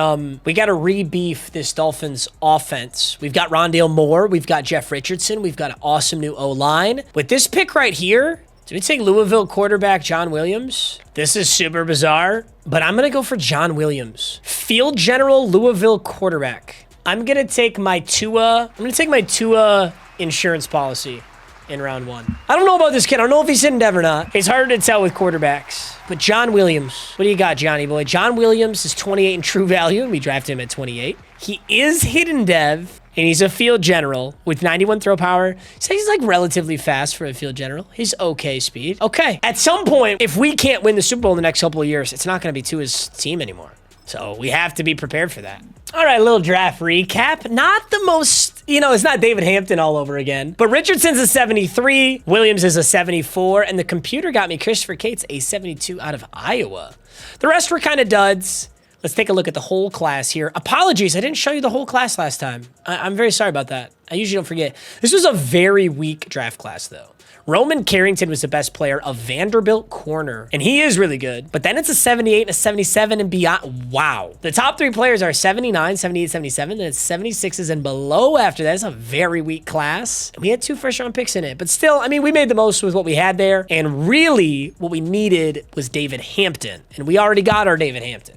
we got to re-beef this Dolphins offense. We've got Rondale Moore. We've got Jeff Richardson. We've got an awesome new O-line. With this pick right here, do we take Louisville quarterback John Williams? This is super bizarre, but I'm going to go for John Williams. Field general Louisville quarterback. I'm going to take my Tua insurance policy in round 1. I don't know about this kid. I don't know if he's hidden dev or not. It's harder to tell with quarterbacks. But John Williams, what do you got, Johnny boy? John Williams is 28 in true value, and we drafted him at 28. He is hidden dev, and he's a field general with 91 throw power. So he's like relatively fast for a field general. He's okay speed. Okay. At some point, if we can't win the Super Bowl in the next couple of years, it's not going to be Tua's team anymore. So we have to be prepared for that. All right, a little draft recap. Not the most, it's not David Hampton all over again. But Richardson's a 73, Williams is a 74, and the computer got me Christopher Cates, a 72 out of Iowa. The rest were kind of duds. Let's take a look at the whole class here. Apologies, I didn't show you the whole class last time. I'm very sorry about that. I usually don't forget. This was a very weak draft class, though. Roman Carrington was the best player, a Vanderbilt corner, and he is really good. But then it's a 78, a 77, and beyond. Wow. The top 3 players are 79, 78, 77, then it's 76s and below after that. It's a very weak class. We had 2 first-round picks in it, but still, we made the most with what we had there, and really, what we needed was David Hampton, and we already got our David Hampton.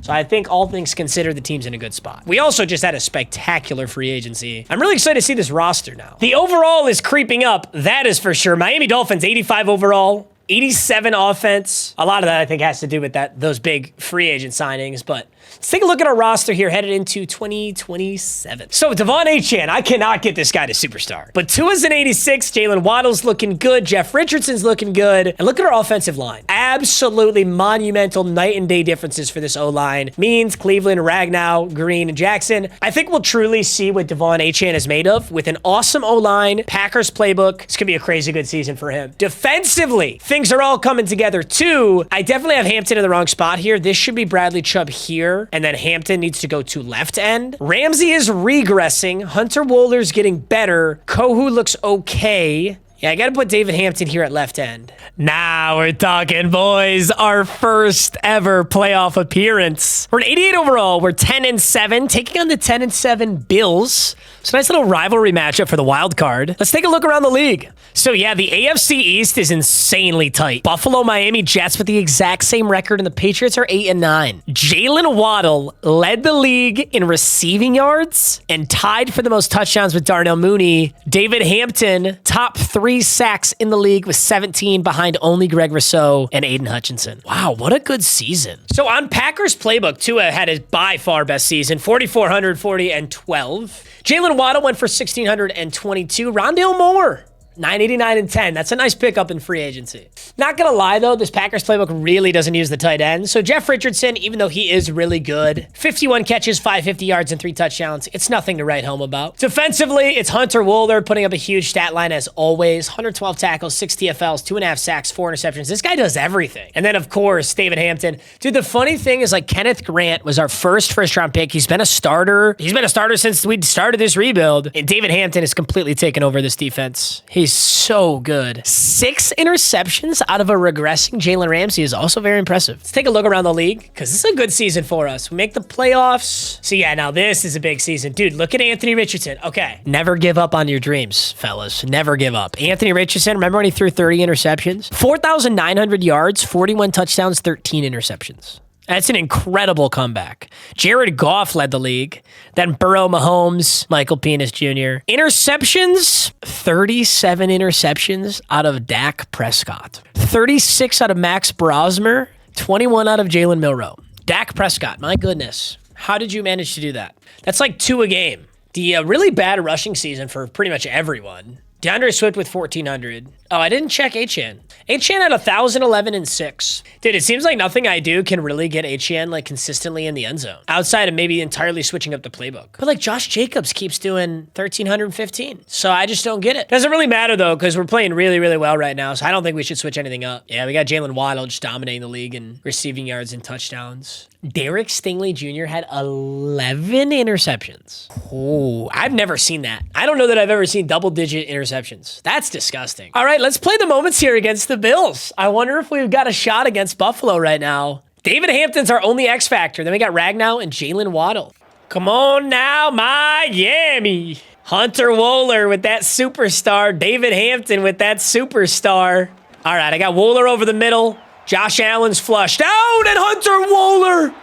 So I think all things considered, the team's in a good spot. We also just had a spectacular free agency. I'm really excited to see this roster now. The overall is creeping up, that is for sure. Miami Dolphins, 85 overall, 87 offense. A lot of that, I think, has to do with those big free agent signings, but let's take a look at our roster here headed into 2027. So Devon Achane, I cannot get this guy to superstar. But Tua's an 86, Jalen Waddle's looking good, Jeff Richardson's looking good, and look at our offensive line. Absolutely monumental night and day differences for this O-line. Means, Cleveland, Ragnow, Green, and Jackson. I think we'll truly see what Devon Achane is made of with an awesome O-line, Packers playbook. This could be a crazy good season for him. Defensively, things are all coming together too. I definitely have Hampton in the wrong spot here. This should be Bradley Chubb here, and then Hampton needs to go to left end. Ramsey is regressing. Hunter Wohler's getting better. Kohu looks okay. Yeah, I got to put David Hampton here at left end. Now we're talking, boys. Our first ever playoff appearance. We're an 88 overall. We're 10-7, taking on the 10-7 Bills. It's a nice little rivalry matchup for the wild card. Let's take a look around the league. So yeah, the AFC East is insanely tight. Buffalo, Miami, Jets with the exact same record, and the Patriots are 8-9. Jalen Waddle led the league in receiving yards and tied for the most touchdowns with Darnell Mooney. David Hampton, top 3 sacks in the league with 17 behind only Greg Rousseau and Aiden Hutchinson. Wow, what a good season. So on Packers playbook, Tua had his by far best season, 4,440 and 12. Jalen Waddle went for 1,622. Rondale Moore, 989 and 10. That's a nice pickup in free agency. Not gonna lie though, this Packers playbook really doesn't use the tight end. So Jeff Richardson, even though he is really good, 51 catches, 550 yards, and 3 touchdowns. It's nothing to write home about. Defensively, it's Hunter Wohler putting up a huge stat line as always. 112 tackles, 6 TFLs, 2.5 sacks, 4 interceptions. This guy does everything. And then of course, David Hampton. Dude, the funny thing is like Kenneth Grant was our first round pick. He's been a starter. He's been a starter since we started this rebuild. And David Hampton has completely taken over this defense. He's He's so good. 6 interceptions out of a regressing Jalen Ramsey is also very impressive. Let's take a look around the league, because this is a good season for us. We make the playoffs. So yeah, now this is a big season. Dude, look at Anthony Richardson. Okay, never give up on your dreams, fellas. Never give up. Anthony Richardson, remember when he threw 30 interceptions? 4,900 yards, 41 touchdowns, 13 interceptions. That's an incredible comeback. Jared Goff led the league. Then Burrow, Mahomes, Michael Penix Jr. Interceptions, 37 interceptions out of Dak Prescott. 36 out of Max Brosmer, 21 out of Jalen Milroe. Dak Prescott, my goodness. How did you manage to do that? That's like 2 a game. The really bad rushing season for pretty much everyone. DeAndre Swift with 1,400. Oh, I didn't check Achane. Achane had 1,011 and 6. Dude, it seems like nothing I do can really get Achane like consistently in the end zone. Outside of maybe entirely switching up the playbook. But like Josh Jacobs keeps doing 1,315. So I just don't get it. Doesn't really matter though, because we're playing really, really well right now. So I don't think we should switch anything up. Yeah, we got Jalen Waddle just dominating the league in receiving yards and touchdowns. Derek Stingley Jr. had 11 interceptions. Oh, I've never seen that. I don't know that I've ever seen double-digit interceptions. That's disgusting. All right, let's play the moments here against the Bills. I wonder if we've got a shot against Buffalo right now. David Hampton's our only X factor. Then we got Ragnow and Jalen Waddle. Come on now, Miami. Hunter Wohler with that superstar. David Hampton with that superstar. All right, I got Wohler over the middle. Josh Allen's flushed out, and Hunter Wohler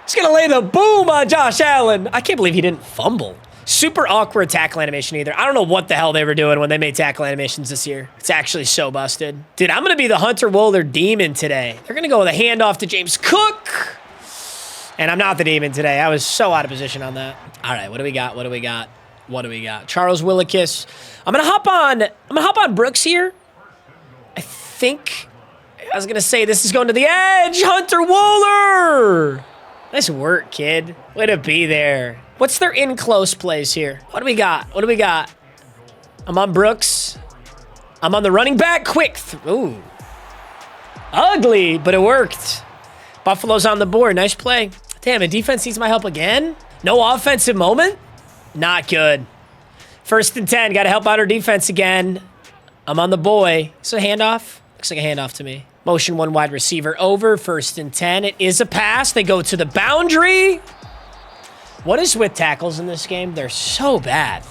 is going to lay the boom on Josh Allen. I can't believe he didn't fumble. Super awkward tackle animation either. I don't know what the hell they were doing when they made tackle animations this year. It's actually so busted. Dude, I'm going to be the Hunter Wohler demon today. They're going to go with a handoff to James Cook. And I'm not the demon today. I was so out of position on that. All right, what do we got? What do we got? What do we got? Charles Willikis. I'm going to hop on Brooks here. I was going to say this is going to the edge. Hunter Wohler. Nice work, kid. Way to be there. What's their in-close plays here? What do we got? What do we got? I'm on Brooks. I'm on the running back. Quick. Ooh. Ugly, but it worked. Buffalo's on the board. Nice play. Damn, the defense needs my help again. No offensive moment? Not good. 1st and 10. Got to help out our defense again. I'm on the boy. Is it a handoff? Looks like a handoff to me. Motion 1 wide receiver over. 1st and 10. It is a pass. They go to the boundary. What is with tackles in this game? They're so bad.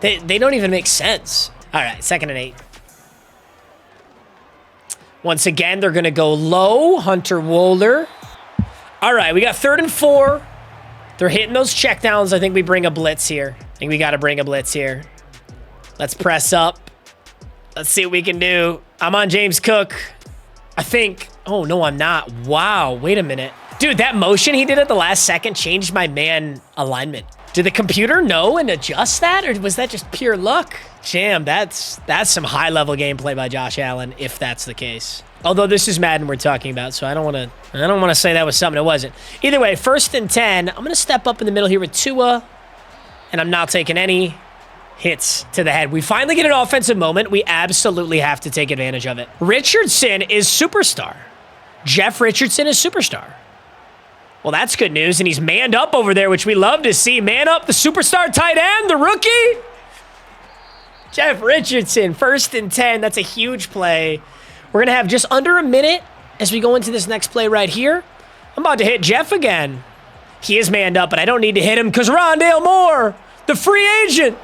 They don't even make sense. All right, 2nd and 8. Once again, they're going to go low. Hunter Wohler. All right, we got 3rd and 4. They're hitting those checkdowns. I think we bring a blitz here. I think we got to bring a blitz here. Let's press up. Let's see what we can do. I'm on James Cook. I think. Oh, no, I'm not. Wow, wait a minute. Dude, that motion he did at the last second changed my man alignment. Did the computer know and adjust that, or was that just pure luck? Damn, that's some high-level gameplay by Josh Allen, if that's the case. Although this is Madden we're talking about, so I don't want to say that was something it wasn't. Either way, 1st and 10. I'm going to step up in the middle here with Tua, and I'm not taking any hits to the head. We finally get an offensive moment. We absolutely have to take advantage of it. Richardson is superstar. Jeff Richardson is superstar. Well, that's good news, and he's manned up over there, which we love to see. Man up, the superstar tight end, the rookie. Jeff Richardson, 1st and 10. That's a huge play. We're going to have just under a minute as we go into this next play right here. I'm about to hit Jeff again. He is manned up, but I don't need to hit him because Rondale Moore, the free agent.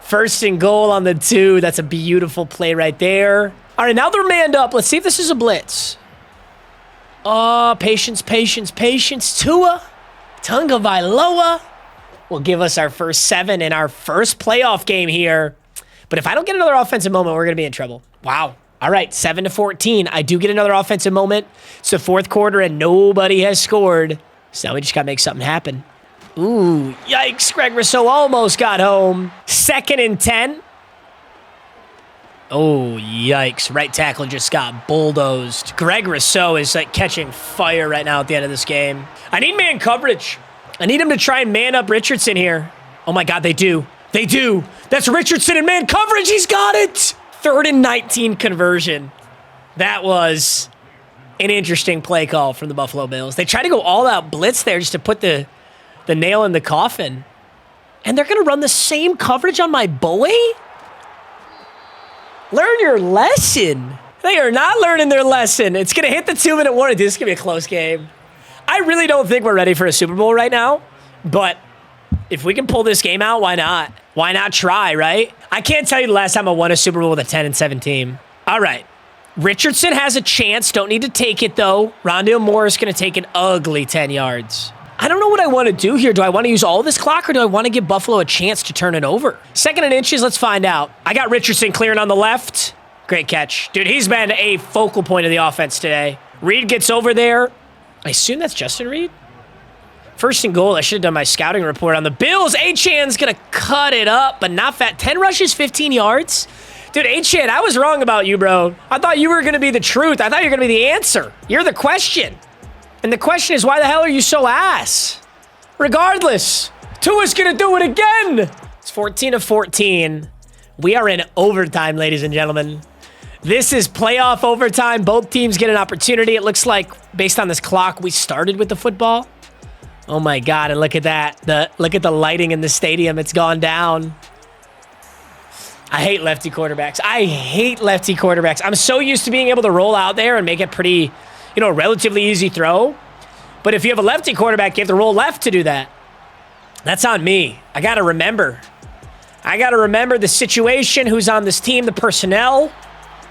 1st and goal on the 2. That's a beautiful play right there. All right, now they're manned up. Let's see if this is a blitz. Oh, patience. Tua Tagovailoa will give us our first 7 in our first playoff game here. But if I don't get another offensive moment, we're going to be in trouble. Wow. All right, 7-14. I do get another offensive moment. It's the 4th quarter, and nobody has scored. So now we just got to make something happen. Ooh, yikes. Greg Rousseau almost got home. 2nd and 10. Oh, yikes. Right tackle just got bulldozed. Greg Rousseau is like catching fire right now at the end of this game. I need man coverage. I need him to try and man up Richardson here. Oh my God, they do. They do. That's Richardson in man coverage. He's got it. 3rd and 19 conversion. That was an interesting play call from the Buffalo Bills. They tried to go all out blitz there just to put the nail in the coffin. And they're going to run the same coverage on my boy? Learn your lesson. They are not learning their lesson. It's going to hit the 2-minute warning. This is going to be a close game. I really don't think we're ready for a Super Bowl right now, but if we can pull this game out, why not? Why not try, right? I can't tell you the last time I won a Super Bowl with a 10-7 team. All right. Richardson has a chance. Don't need to take it, though. Rondale Moore is going to take an ugly 10 yards. I don't know what I want to do here. Do I want to use all this clock, or do I want to give Buffalo a chance to turn it over? 2nd and inches, let's find out. I got Richardson clearing on the left. Great catch. Dude, he's been a focal point of the offense today. Reed gets over there. I assume that's Justin Reed. 1st and goal. I should have done my scouting report on the Bills. Achan's going to cut it up, but not fat. 10 rushes, 15 yards. Dude, Achan, I was wrong about you, bro. I thought you were going to be the truth. I thought you were going to be the answer. You're the question. And the question is, why the hell are you so ass? Regardless, Tua's going to do it again. It's 14-14. We are in overtime, ladies and gentlemen. This is playoff overtime. Both teams get an opportunity. It looks like, based on this clock, we started with the football. Oh, my God. And look at that. Look at the lighting in the stadium. It's gone down. I hate lefty quarterbacks. I hate lefty quarterbacks. I'm so used to being able to roll out there and make it pretty, relatively easy throw. But if you have a lefty quarterback, you have to roll left to do that. That's on me. I got to remember. The situation, who's on this team, the personnel.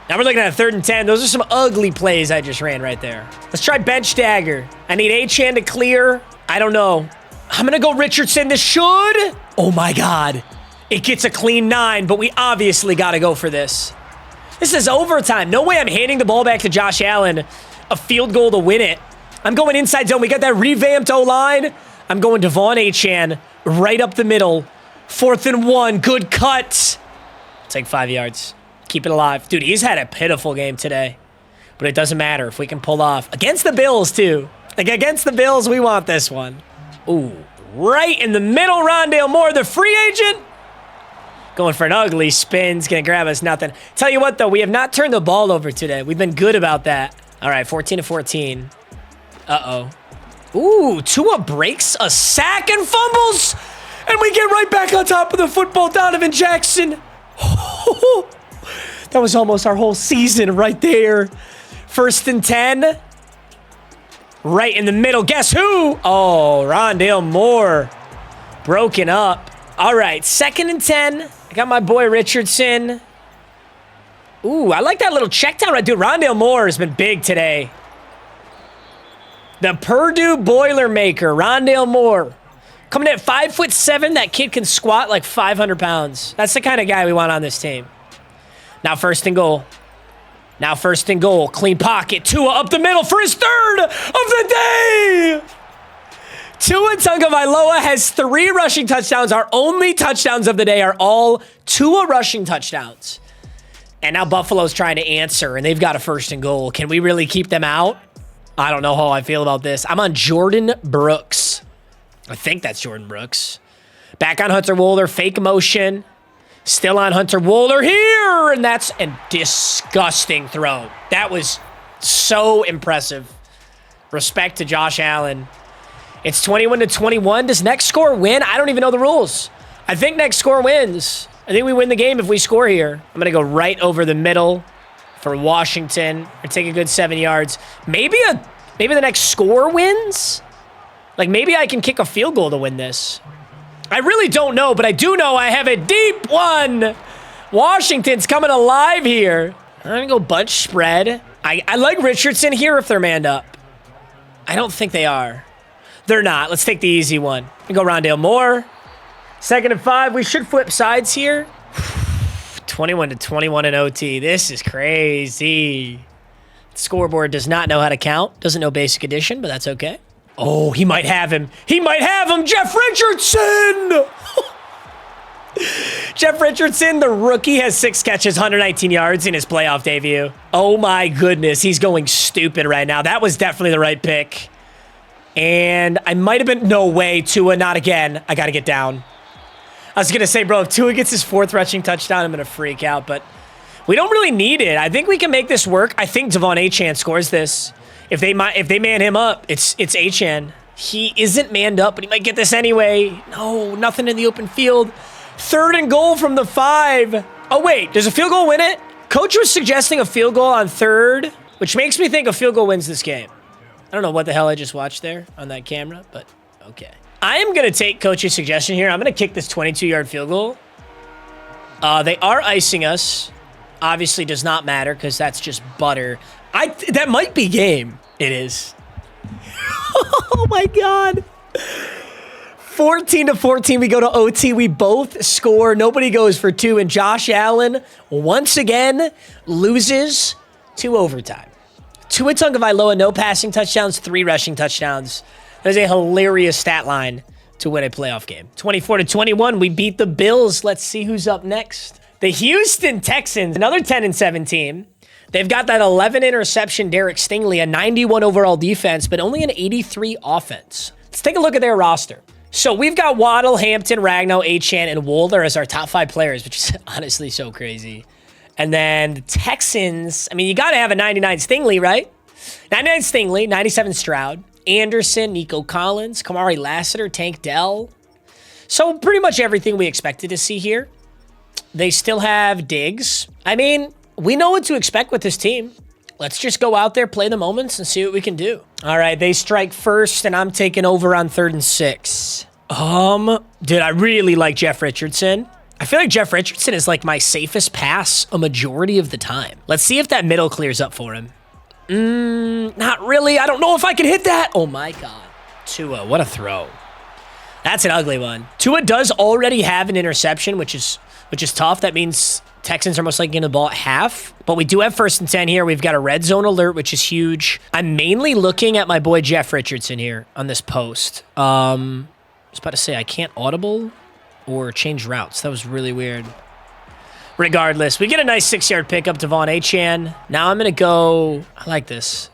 Now we're looking at a 3rd and 10. Those are some ugly plays I just ran right there. Let's try bench dagger. I need Achan to clear. I don't know. I'm going to go Richardson. This should. Oh, my God. It gets a clean 9, but we obviously got to go for this. This is overtime. No way I'm handing the ball back to Josh Allen. A field goal to win it. I'm going inside zone. We got that revamped O-line. I'm going Devon Achan right up the middle. 4th and 1. Good cut. Take 5 yards. Keep it alive. Dude, he's had a pitiful game today. But it doesn't matter if we can pull off. Against the Bills, too. Like, against the Bills, we want this one. Ooh, right in the middle, Rondale Moore, the free agent. Going for an ugly spin. It's going to grab us nothing. Tell you what, though, we have not turned the ball over today. We've been good about that. All right, 14-14. Uh-oh. Ooh, Tua breaks a sack and fumbles. And we get right back on top of the football. Donovan Jackson. That was almost our whole season right there. 1st and 10. Right in the middle. Guess who? Oh, Rondale Moore. Broken up. All right, 2nd and 10. I got my boy Richardson. Ooh, I like that little check down right, dude. Rondale Moore has been big today. The Purdue Boilermaker, Rondale Moore. Coming in at 5'7", that kid can squat like 500 pounds. That's the kind of guy we want on this team. Now 1st and goal. Clean pocket. Tua up the middle for his 3rd of the day. Tua Tagovailoa has 3 rushing touchdowns. Our only touchdowns of the day are all Tua rushing touchdowns. And now Buffalo's trying to answer, and they've got a 1st and goal. Can we really keep them out? I don't know how I feel about this. I'm on Jordan Brooks. I think that's Jordan Brooks. Back on Hunter Wohler. Fake motion. Still on Hunter Wohler here. And that's a disgusting throw. That was so impressive. Respect to Josh Allen. It's 21-21. Does next score win? I don't even know the rules. I think next score wins. I think we win the game if we score here. I'm going to go right over the middle for Washington. Or take a good 7 yards. Maybe the next score wins? Like, maybe I can kick a field goal to win this. I really don't know, but I do know I have a deep one. Washington's coming alive here. I'm going to go bunch spread. I like Richardson here if they're manned up. I don't think they are. They're not. Let's take the easy one. We go Rondale Moore. 2nd and 5. We should flip sides here. 21-21 in OT. This is crazy. The scoreboard does not know how to count. Doesn't know basic addition, but that's okay. Oh, he might have him. Jeff Richardson! Jeff Richardson, the rookie, has 6 catches, 119 yards in his playoff debut. Oh, my goodness. He's going stupid right now. That was definitely the right pick. And I might have been... No way, Tua, not again. I got to get down. I was going to say, bro, if Tua gets his 4th rushing touchdown, I'm going to freak out. But we don't really need it. I think we can make this work. I think Devon Achan scores this. If they man him up, it's Achan. He isn't manned up, but he might get this anyway. No, nothing in the open field. 3rd and goal from the 5. Oh, wait. Does a field goal win it? Coach was suggesting a field goal on third, which makes me think a field goal wins this game. I don't know what the hell I just watched there on that camera, but okay. I am going to take Coach's suggestion here. I'm going to kick this 22-yard field goal. They are icing us. Obviously does not matter because that's just butter. That might be game. It is. Oh, my God. 14-14, we go to OT. We both score. Nobody goes for two, and Josh Allen once again loses to overtime. Tua Tagovailoa, no passing touchdowns, 3 rushing touchdowns. There's a hilarious stat line to win a playoff game. 24-21, we beat the Bills. Let's see who's up next. The Houston Texans, another 10-7 team. They've got that 11 interception Derek Stingley, a 91 overall defense, but only an 83 offense. Let's take a look at their roster. So we've got Waddle, Hampton, Ragnow, Achane, and Wooler as our top 5 players, which is honestly so crazy. And then the Texans, I mean, you got to have a 99 Stingley, right? 99 Stingley, 97 Stroud, Anderson, Nico Collins, Kamari Lassiter, Tank Dell. So pretty much everything we expected to see here. They still have Diggs. I mean, we know what to expect with this team. Let's just go out there, play the moments, and see what we can do. All right, they strike first, and I'm taking over on 3rd and 6. Dude, I really like Jeff Richardson. I feel like Jeff Richardson is like my safest pass a majority of the time. Let's see if that middle clears up for him. Not really. I don't know if I can hit that. Oh, my God. Tua, what a throw. That's an ugly one. Tua does already have an interception, which is tough. That means Texans are most likely getting the ball at half. But we do have 1st and 10 here. We've got a red zone alert, which is huge. I'm mainly looking at my boy Jeff Richardson here on this post. I was about to say I can't audible or change routes. That was really weird. Regardless, we get a nice 6-yard pickup, Devon Achane. Now I'm going to go... I like this.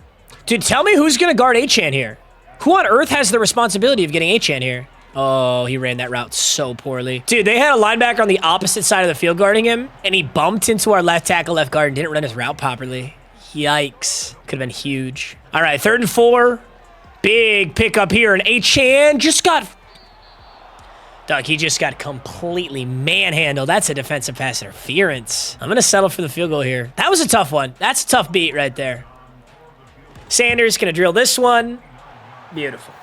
Dude, tell me who's going to guard Achane here. Who on earth has the responsibility of getting Achane here? Oh, he ran that route so poorly. Dude, they had a linebacker on the opposite side of the field guarding him, and he bumped into our left tackle, left guard, and didn't run his route properly. Yikes. Could have been huge. All right, 3rd and 4. Big pickup here, and Achane just got... Doug, he just got completely manhandled. That's a defensive pass interference. I'm going to settle for the field goal here. That was a tough one. That's a tough beat right there. Sanders going to drill this one. Beautiful.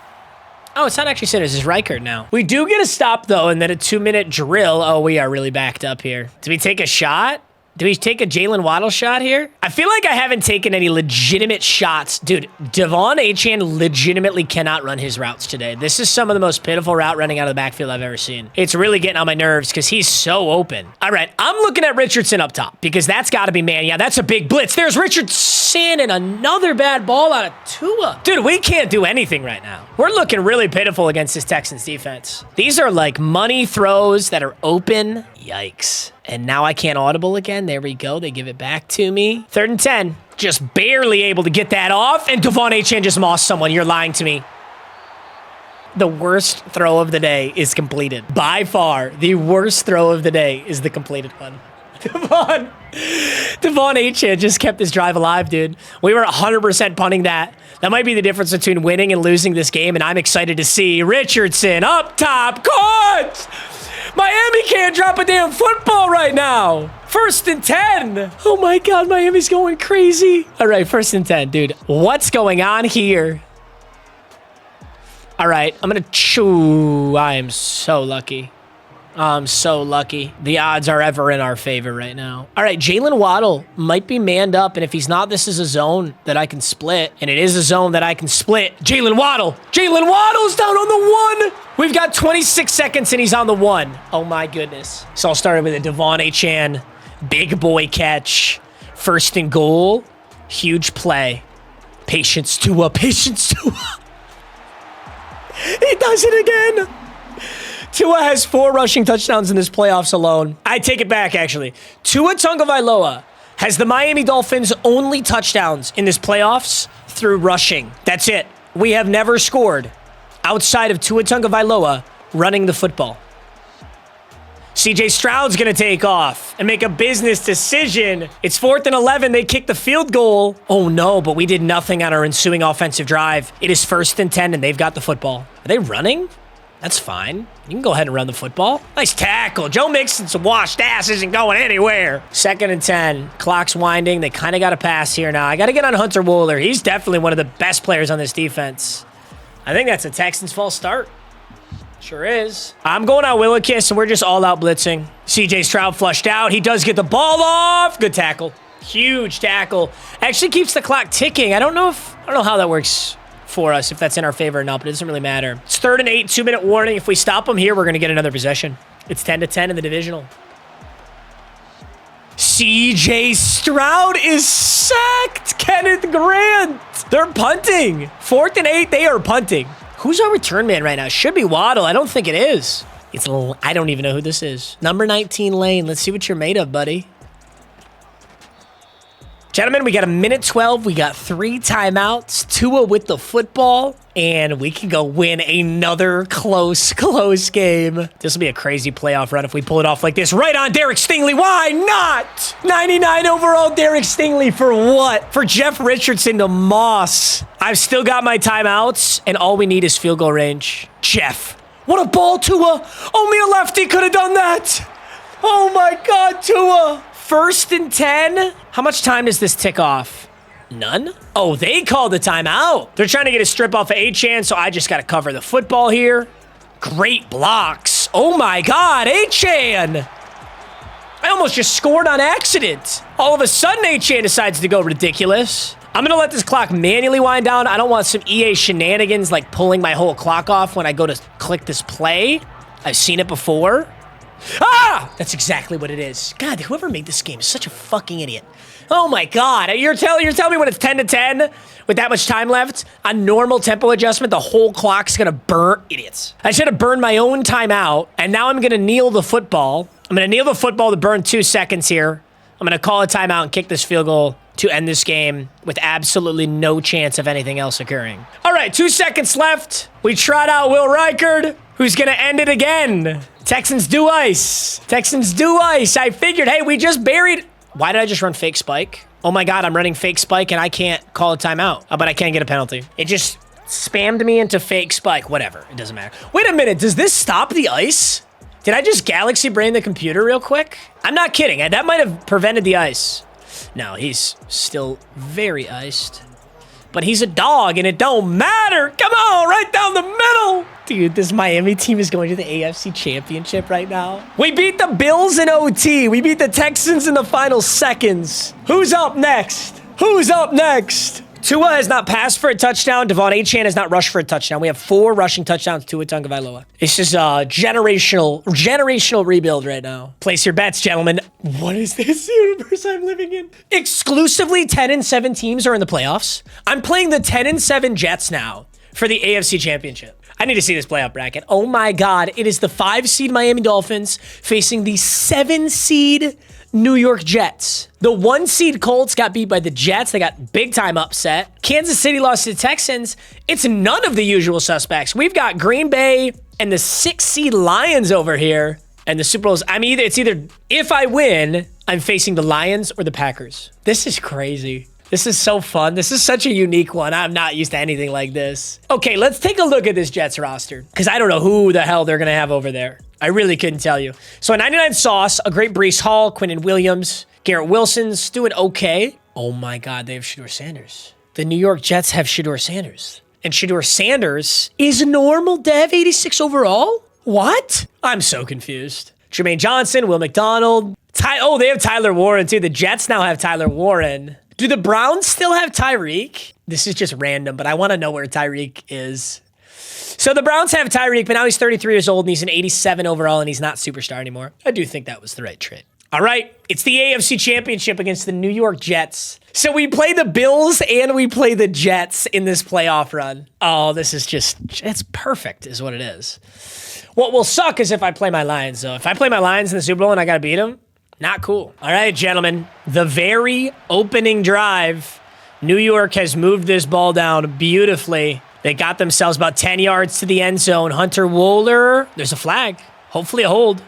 Oh, it's not actually Sanders. It's Reichert now. We do get a stop, though, and then a 2-minute drill. Oh, we are really backed up here. Did we take a shot? Did we take a Jalen Waddle shot here? I feel like I haven't taken any legitimate shots. Dude, Devon Achane legitimately cannot run his routes today. This is some of the most pitiful route running out of the backfield I've ever seen. It's really getting on my nerves because he's so open. All right, I'm looking at Richardson up top because that's got to be man. Yeah, that's a big blitz. There's Richardson and another bad ball out of Tua. Dude, we can't do anything right now. We're looking really pitiful against this Texans defense. These are like money throws that are open. Yikes. And now I can't audible again. There we go. They give it back to me. 3rd and 10. Just barely able to get that off. And Devon Achane just mossed someone. You're lying to me. The worst throw of the day is completed. By far, the worst throw of the day is the completed one. Devon Achane just kept this drive alive, dude. We were 100% punting that. That might be the difference between winning and losing this game, and I'm excited to see Richardson up top. Caught! Miami can't drop a damn football right now. 1st and 10. Oh my God, Miami's going crazy. All right, 1st and 10, dude. What's going on here? All right, I'm going to chew. I am so lucky. I'm so lucky. The odds are ever in our favor right now. All right, Jalen Waddle might be manned up, and if he's not, this is a zone that I can split, and it is a zone that I can split. Jalen Waddle's down on the 1. We've got 26 seconds, and he's on the 1. Oh, my goodness. So I'll start with a Devon Achane big boy catch. 1st and goal. Huge play. Patience Tua. Patience Tua. He does it again. Tua has 4 rushing touchdowns in this playoffs alone. I take it back, actually. Tua Tagovailoa has the Miami Dolphins' only touchdowns in this playoffs through rushing. That's it. We have never scored outside of Tua Tagovailoa running the football. CJ Stroud's going to take off and make a business decision. It's 4th and 11. They kick the field goal. Oh, no, but we did nothing on our ensuing offensive drive. It is 1st and 10, and they've got the football. Are they running? That's fine. You can go ahead and run the football. Nice tackle. Joe Mixon's washed ass isn't going anywhere. 2nd and 10. Clock's winding. They kind of got to pass here now. I got to get on Hunter Wooler. He's definitely one of the best players on this defense. I think that's a Texans false start. Sure is. I'm going out Willikis, and we're just all out blitzing. CJ Stroud flushed out. He does get the ball off. Good tackle. Huge tackle. Actually keeps the clock ticking. I don't know how that works for us, if that's in our favor or not, but it doesn't really matter. It's 3rd and 8, 2-minute warning. If we stop them here, we're going to get another possession. It's 10-10 in the divisional. CJ Stroud is sacked. Kenneth Grant. They're punting. 4th and 8, they are punting. Who's our return man right now? Should be Waddle. I don't think it is. I don't even know who this is. Number 19, Lane. Let's see what you're made of, buddy. Gentlemen, we got 1:12. We got 3 timeouts. Tua with the football, and we can go win another close game. This will be a crazy playoff run if we pull it off like this. Right on Derek Stingley. Why not? 99 overall Derek Stingley for what? For Jeff Richardson to Moss. I've still got my timeouts, and all we need is field goal range. Jeff. What a ball, Tua. Only a lefty could have done that. Oh, my God, Tua. 1st and 10. How much time does this tick off? None? Oh, they called the timeout. They're trying to get a strip off of Achane, so I just got to cover the football here. Great blocks. Oh, my God, Achane. I almost just scored on accident. All of a sudden, Achane decides to go ridiculous. I'm going to let this clock manually wind down. I don't want some EA shenanigans like pulling my whole clock off when I go to click this play. I've seen it before. Ah! That's exactly what it is. God, whoever made this game is such a fucking idiot. Oh my God. You're telling me when it's 10-10 with that much time left, a normal tempo adjustment, the whole clock's gonna burn. Idiots. I should have burned my own timeout, and now I'm gonna kneel the football. I'm gonna kneel the football to burn 2 seconds here. I'm gonna call a timeout and kick this field goal to end this game with absolutely no chance of anything else occurring. All right, 2 seconds left. We trot out Will Reichard, who's gonna end it again. Texans do ice. Texans do ice. I figured, hey, we just buried. Why did I just run fake spike? Oh my God, I'm running fake spike and I can't call a timeout. But I can't get a penalty. It just spammed me into fake spike. Whatever, it doesn't matter. Wait a minute, does this stop the ice? Did I just galaxy brain the computer real quick? I'm not kidding. That might have prevented the ice. No, he's still very iced. But he's a dog and it don't matter. Come on, right down the middle. Dude, this Miami team is going to the AFC Championship right now. We beat the Bills in OT. We beat the Texans in the final seconds. Who's up next? Who's up next? Tua has not passed for a touchdown. Devon Achane has not rushed for a touchdown. We have 4 rushing touchdowns to Tua Tagovailoa. It's just a generational rebuild right now. Place your bets, gentlemen. What is this universe I'm living in? Exclusively 10-7 teams are in the playoffs. I'm playing the 10-7 Jets now for the AFC Championship. I need to see this playoff bracket. Oh my God. It is the 5-seed Miami Dolphins facing the 7-seed New York Jets. The 1-seed Colts got beat by the Jets. They got big time upset. Kansas City lost to the Texans. It's none of the usual suspects. We've got Green Bay and the 6-seed Lions over here. And the Super Bowl's, it's either if I win, I'm facing the Lions or the Packers. This is crazy. This is so fun. This is such a unique one. I'm not used to anything like this. Okay, let's take a look at this Jets roster because I don't know who the hell they're going to have over there. I really couldn't tell you. So a 99 Sauce, a great Breece Hall, Quinnen Williams, Garrett Wilson's doing okay. Oh my God, they have Shedeur Sanders. The New York Jets have Shedeur Sanders. And Shedeur Sanders is normal dev 86 overall? What? I'm so confused. Jermaine Johnson, Will McDonald. They have Tyler Warren too. The Jets now have Tyler Warren. Do the Browns still have Tyreek? This is just random, but I want to know where Tyreek is. So the Browns have Tyreek, but now he's 33 years old and he's an 87 overall and he's not superstar anymore. I do think that was the right trade. All right, it's the AFC Championship against the New York Jets. So we play the Bills and we play the Jets in this playoff run. Oh, this is it's perfect is what it is. What will suck is if I play my Lions, though. If I play my Lions in the Super Bowl and I got to beat them, not cool. All right, gentlemen, the very opening drive, New York has moved this ball down beautifully. They got themselves about 10 yards to the end zone. Hunter Wooler, there's a flag. Hopefully a hold.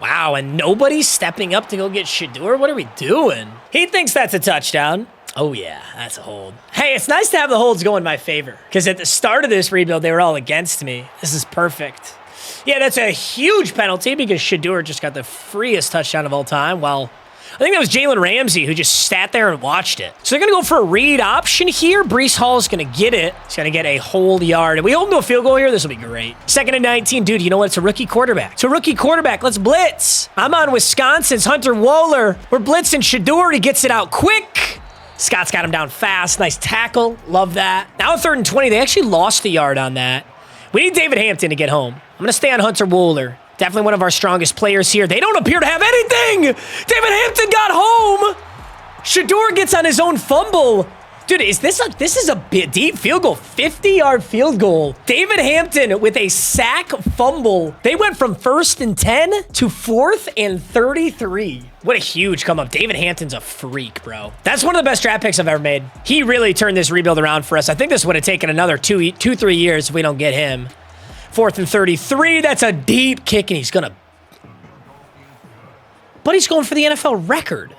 Wow, and nobody's stepping up to go get Shedeur? What are we doing? He thinks that's a touchdown. Oh, yeah, that's a hold. Hey, it's nice to have the holds go in my favor, because at the start of this rebuild, they were all against me. This is perfect. Yeah, that's a huge penalty because Shedeur just got the freest touchdown of all time, while I think that was Jalen Ramsey who just sat there and watched it. So they're going to go for a read option here. Breece Hall's going to get it. He's going to get a whole yard. And we hold him to a field goal here. This will be great. 2nd and 19. Dude, you know what? It's a rookie quarterback. It's a rookie quarterback. Let's blitz. I'm on Wisconsin's Hunter Wohler. We're blitzing Shedeur. He gets it out quick. Scott's got him down fast. Nice tackle. Love that. Now 3rd and 20. They actually lost a yard on that. We need David Hampton to get home. I'm going to stay on Hunter Wohler. Definitely one of our strongest players here. They don't appear to have anything. David Hampton got home. Shedeur gets on his own fumble. Dude, this is a deep field goal. 50-yard field goal. David Hampton with a sack fumble. They went from 1st and 10 to 4th and 33. What a huge come up. David Hampton's a freak, bro. That's one of the best draft picks I've ever made. He really turned this rebuild around for us. I think this would have taken another 3 years if we don't get him. 4th and 33. That's a deep kick, and he's going to... But he's going for the NFL record.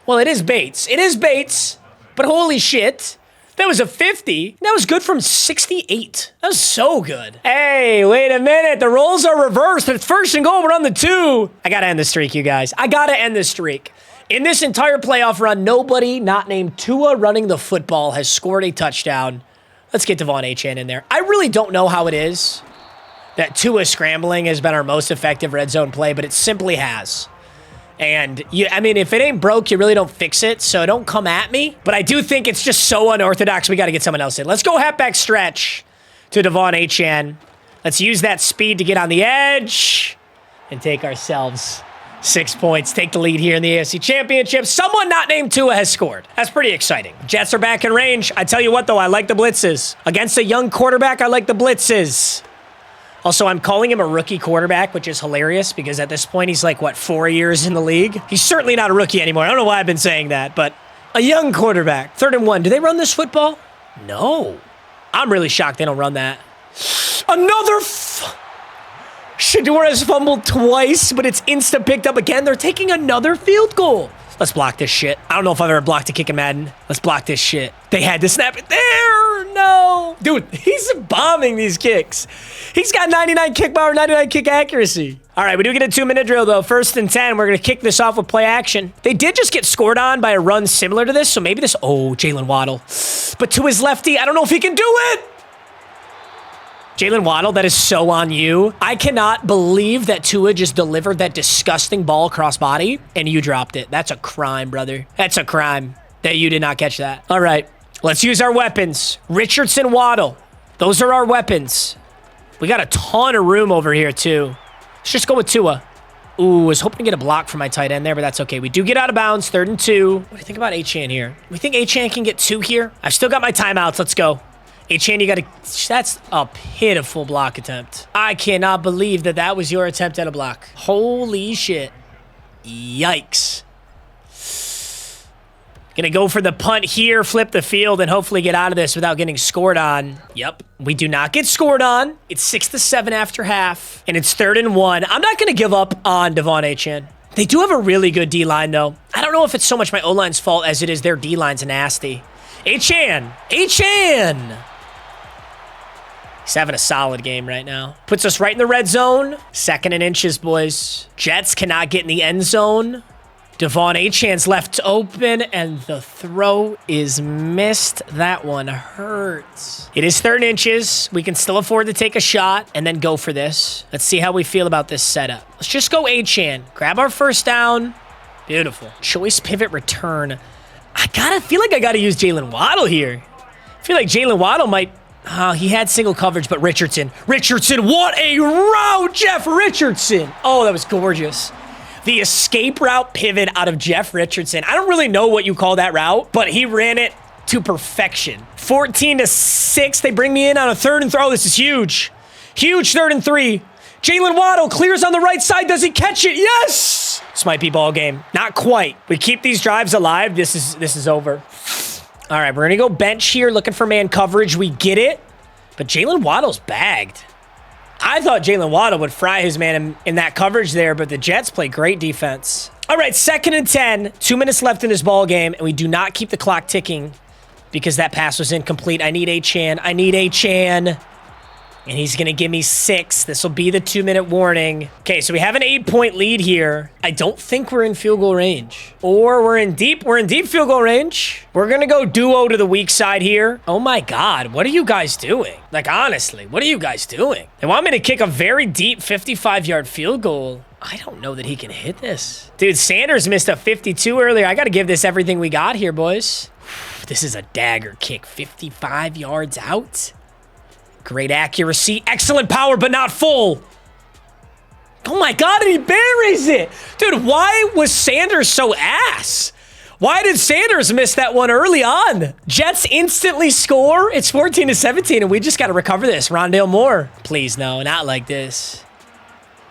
Well, it is Bates. It is Bates. But holy shit. That was a 50. That was good from 68. That was so good. Hey, wait a minute. The roles are reversed. It's 1st and goal. We're on the 2. I got to end the streak, you guys. I got to end the streak. In this entire playoff run, nobody not named Tua running the football has scored a touchdown. Let's get Devon Achane in there. I really don't know how it is that Tua scrambling has been our most effective red zone play, but it simply has. And, I mean, if it ain't broke, you really don't fix it, so don't come at me. But I do think it's just so unorthodox, we got to get someone else in. Let's go halfback stretch to Devon Achane. Let's use that speed to get on the edge and take ourselves 6 points. Take the lead here in the AFC Championship. Someone not named Tua has scored. That's pretty exciting. Jets are back in range. I tell you what, though, I like the blitzes. Against a young quarterback, I like the blitzes. Also, I'm calling him a rookie quarterback, which is hilarious because at this point, he's like, what, 4 years in the league? He's certainly not a rookie anymore. I don't know why I've been saying that, but a young quarterback. 3rd and 1. Do they run this football? No. I'm really shocked they don't run that. Another Shedeur has fumbled twice, but it's insta picked up again. They're taking another field goal. Let's block this shit. I don't know if I've ever blocked a kick in Madden. Let's block this shit. They had to snap it there. No. Dude, he's bombing these kicks. He's got 99 kick power, 99 kick accuracy. All right, we do get a 2-minute drill, though. 1st and 10. We're going to kick this off with play action. They did just get scored on by a run similar to this, so maybe this... Oh, Jalen Waddle. But to his lefty, I don't know if he can do it. Jalen Waddle, that is so on you. I cannot believe that Tua just delivered that disgusting ball across body, and you dropped it. That's a crime, brother. That's a crime that you did not catch that. All right, let's use our weapons. Richardson, Waddle. Those are our weapons. We got a ton of room over here, too. Let's just go with Tua. Ooh, I was hoping to get a block for my tight end there, but that's okay. We do get out of bounds, 3rd and 2. What do you think about Achane here? We think Achane can get 2 here? I've still got my timeouts. Let's go. Achane, you got to... That's a pitiful block attempt. I cannot believe that that was your attempt at a block. Holy shit. Yikes. Gonna go for the punt here, flip the field, and hopefully get out of this without getting scored on. Yep, we do not get scored on. It's 6-7 after half, and it's 3rd and 1. I'm not gonna give up on Devon Achane. They do have a really good D-line, though. I don't know if it's so much my O-line's fault as it is their D-line's nasty. Achane! Achane! He's having a solid game right now. Puts us right in the red zone. 2nd and inches, boys. Jets cannot get in the end zone. Devon Achane's left open, and the throw is missed. That one hurts. It is 3rd inches. We can still afford to take a shot and then go for this. Let's see how we feel about this setup. Let's just go Achane. Grab our 1st down. Beautiful. Choice pivot return. I feel like I gotta use Jalen Waddle here. I feel like Jalen Waddle might... he had single coverage, but Richardson. Richardson, what a route, Jeff Richardson. Oh, that was gorgeous. The escape route pivot out of Jeff Richardson. I don't really know what you call that route, but he ran it to perfection. 14-6. They bring me in on a 3rd and throw. This is huge. Huge 3rd and 3. Jalen Waddle clears on the right side. Does he catch it? Yes! This might be ball game. Not quite. We keep these drives alive. This is over. All right, we're going to go bench here, looking for man coverage. We get it, but Jalen Waddle's bagged. I thought Jalen Waddle would fry his man in that coverage there, but the Jets play great defense. All right, 2nd and 10. 2 minutes left in this ball game, and we do not keep the clock ticking because that pass was incomplete. I need Achan. I need Achan. And he's going to give me 6. This will be the 2-minute warning. Okay, so we have an 8-point lead here. I don't think we're in field goal range. Or we're in deep field goal range. We're going to go duo to the weak side here. Oh my God, what are you guys doing? Like, honestly, what are you guys doing? They want me to kick a very deep 55-yard field goal. I don't know that he can hit this. Dude, Sanders missed a 52 earlier. I got to give this everything we got here, boys. This is a dagger kick. 55 yards out. Great accuracy, excellent power, but not full. Oh my God, and he buries it. Dude, why was Sanders so ass? Why did Sanders miss that one early on? Jets instantly score. It's 14-17, and we just got to recover this. Rondale Moore. Please, no, not like this.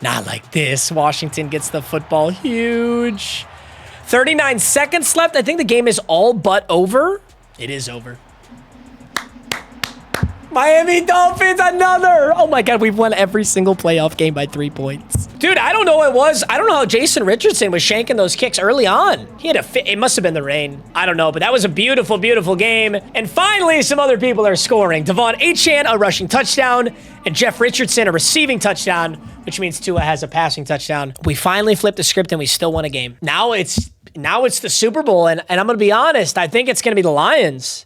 Not like this. Washington gets the football. Huge. 39 seconds left. I think the game is all but over. It is over. Miami Dolphins, another. Oh my God, we've won every single playoff game by 3 points. Dude, I don't know what it was. I don't know how Jason Richardson was shanking those kicks early on. He had a fit. It must have been the rain. I don't know, but that was a beautiful, beautiful game. And finally, some other people are scoring. Devon Achane, a rushing touchdown, and Jeff Richardson, a receiving touchdown, which means Tua has a passing touchdown. We finally flipped the script and we still won a game. Now it's the Super Bowl, and I'm going to be honest, I think it's going to be the Lions.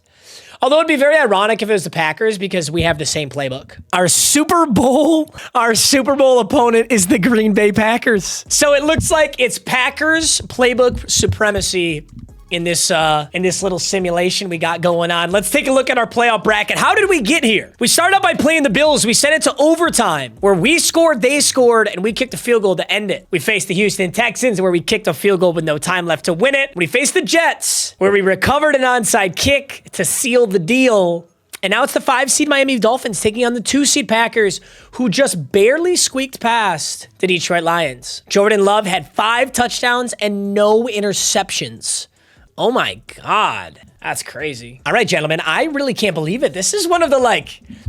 Although it'd be very ironic if it was the Packers because we have the same playbook. Our Super Bowl opponent is the Green Bay Packers. So it looks like it's Packers playbook supremacy in this little simulation we got going on. Let's take a look at our playoff bracket. How did we get here? We started out by playing the Bills. We sent it to overtime where we scored, they scored, and we kicked a field goal to end it. We faced the Houston Texans where we kicked a field goal with no time left to win it. We faced the Jets where we recovered an onside kick to seal the deal. And now it's the 5-seed Miami Dolphins taking on the 2-seed Packers, who just barely squeaked past the Detroit Lions. Jordan Love had 5 touchdowns and no interceptions. Oh my God, that's crazy. All right, gentlemen, I really can't believe it. This is one of the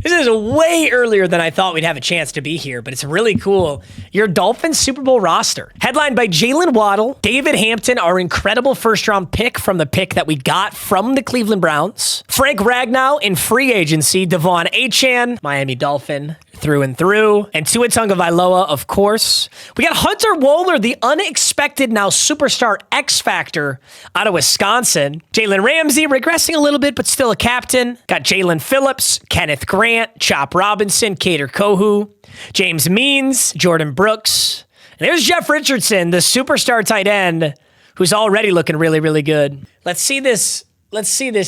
this is way earlier than I thought we'd have a chance to be here, but it's really cool. Your Dolphins Super Bowl roster, headlined by Jalen Waddle, David Hampton, our incredible first-round pick from the pick that we got from the Cleveland Browns, Frank Ragnow in free agency, Devon Achane, Miami Dolphin, through and through, and Tua Tagovailoa, of course. We got Hunter Wohler, the unexpected now superstar X Factor out of Wisconsin. Jalen Ramsey, regressing a little bit, but still a captain. Got Jalen Phillips, Kenneth Grant, Chop Robinson, Kader Kohu, James Means, Jordan Brooks. And there's Jeff Richardson, the superstar tight end, who's already looking really, really good. Let's see this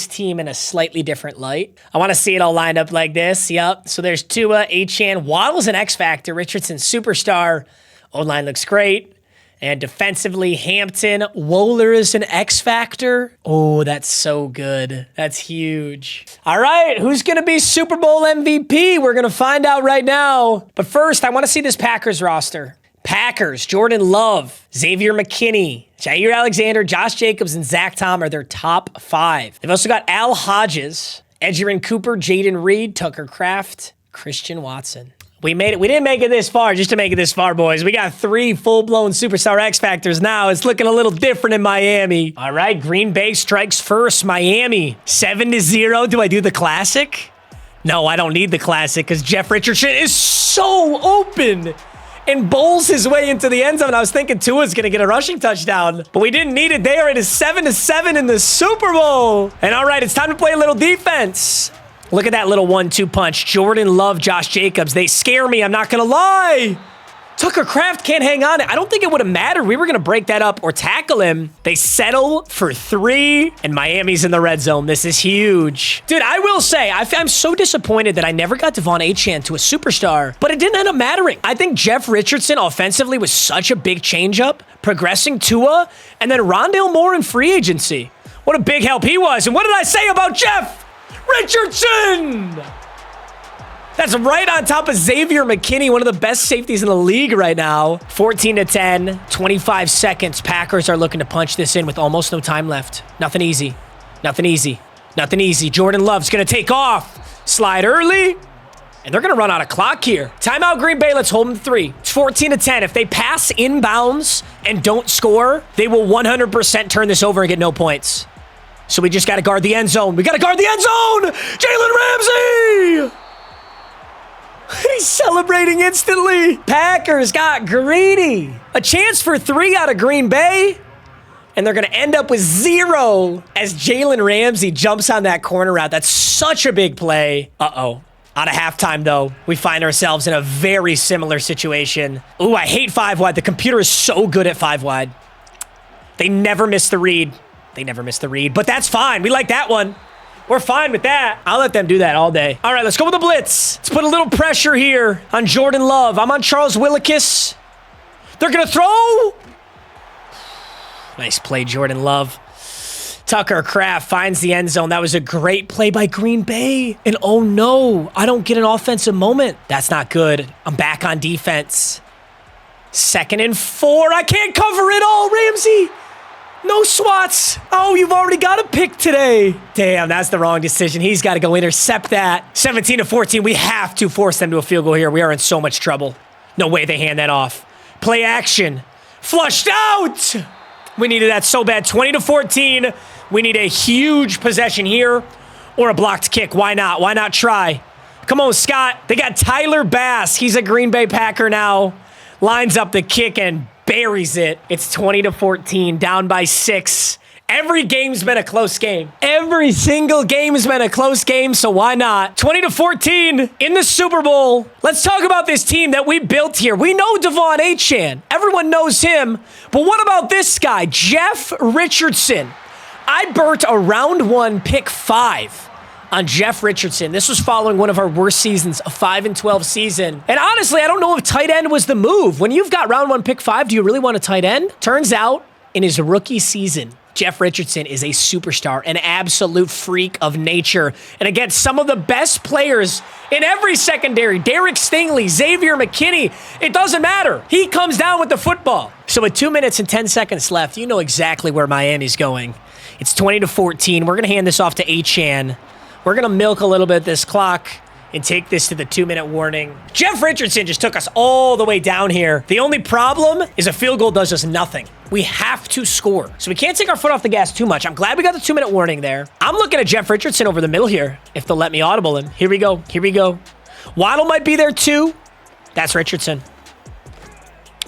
team in a slightly different light. I want to see it all lined up like this. Yep. So there's Tua, Achane, Waddle's an X Factor, Richardson superstar. O-line looks great. And defensively, Hampton, Wohler is an X Factor. Oh, that's so good. That's huge. All right, who's going to be Super Bowl MVP? We're going to find out right now. But first, I want to see this Packers roster. Packers, Jordan Love, Xavier McKinney, Jair Alexander, Josh Jacobs, and Zach Tom are their top 5. They've also got Al Hodges, Edgerrin Cooper, Jaden Reed, Tucker Kraft, Christian Watson. We made it. We didn't make it this far just to make it this far, boys. We got 3 full-blown superstar X Factors now. It's looking a little different in Miami. All right, Green Bay strikes first. Miami, 7-0. Do I do the classic? No, I don't need the classic because Jeff Richardson is so open and bowls his way into the end zone. I was thinking Tua's going to get a rushing touchdown, but we didn't need it there. It is 7-7 in the Super Bowl. And all right, it's time to play a little defense. Look at that little 1-2 punch. Jordan Love, Josh Jacobs. They scare me. I'm not going to lie. Tucker Kraft can't hang on. I don't think it would have mattered. We were going to break that up or tackle him. They settle for 3, and Miami's in the red zone. This is huge. Dude, I will say, I'm so disappointed that I never got Devon Achane to a superstar, but it didn't end up mattering. I think Jeff Richardson offensively was such a big changeup, progressing Tua, and then Rondale Moore in free agency. What a big help he was. And what did I say about Jeff Richardson? That's right on top of Xavier McKinney, one of the best safeties in the league right now. 14-10, 25 seconds. Packers are looking to punch this in with almost no time left. Nothing easy. Nothing easy. Nothing easy. Jordan Love's going to take off. Slide early. And they're going to run out of clock here. Timeout, Green Bay. Let's hold them to 3. It's 14-10. If they pass inbounds and don't score, they will 100% turn this over and get no points. So we just got to guard the end zone. We got to guard the end zone! Jalen Ramsey! He's celebrating instantly. Packers got greedy. A chance for 3 out of Green Bay. And they're going to end up with 0 as Jalen Ramsey jumps on that corner route. That's such a big play. Uh-oh. Out of halftime, though, we find ourselves in a very similar situation. Ooh, I hate 5 wide. The computer is so good at 5 wide. They never miss the read. They never miss the read, but that's fine. We like that one. We're fine with that. I'll let them do that all day. All right, let's go with the blitz. Let's put a little pressure here on Jordan Love. I'm on Charles Willikis. They're going to throw. Nice play, Jordan Love. Tucker Kraft finds the end zone. That was a great play by Green Bay. And oh no, I don't get an offensive moment. That's not good. I'm back on defense. 2nd and 4. I can't cover it all, Ramsey. No swats. Oh, you've already got a pick today. Damn, that's the wrong decision. He's got to go intercept that. 17-14. We have to force them to a field goal here. We are in so much trouble. No way they hand that off. Play action. Flushed out. We needed that so bad. 20-14. We need a huge possession here or a blocked kick. Why not? Why not try? Come on, Scott. They got Tyler Bass. He's a Green Bay Packer now. Lines up the kick and buries it. It's 20-14, down by 6. Every game's been a close game. Every single game's been a close game, so why not? 20-14 in the Super Bowl. Let's talk about this team that we built here. We know Devon Achane. Everyone knows him. But what about this guy, Jeff Richardson? I burnt a round 1 pick 5 on Jeff Richardson. This was following one of our worst seasons, a 5-12 season. And honestly, I don't know if tight end was the move. When you've got round 1 pick 5, do you really want a tight end? Turns out, in his rookie season, Jeff Richardson is a superstar, an absolute freak of nature. And against some of the best players in every secondary, Derek Stingley, Xavier McKinney, it doesn't matter. He comes down with the football. So with 2 minutes and 10 seconds left, you know exactly where Miami's going. It's 20-14. We're going to hand this off to Achane. We're going to milk a little bit this clock and take this to the 2-minute warning. Jeff Richardson just took us all the way down here. The only problem is a field goal does us nothing. We have to score. So we can't take our foot off the gas too much. I'm glad we got the 2-minute warning there. I'm looking at Jeff Richardson over the middle here, if they'll let me audible him. Here we go. Here we go. Waddle might be there too. That's Richardson.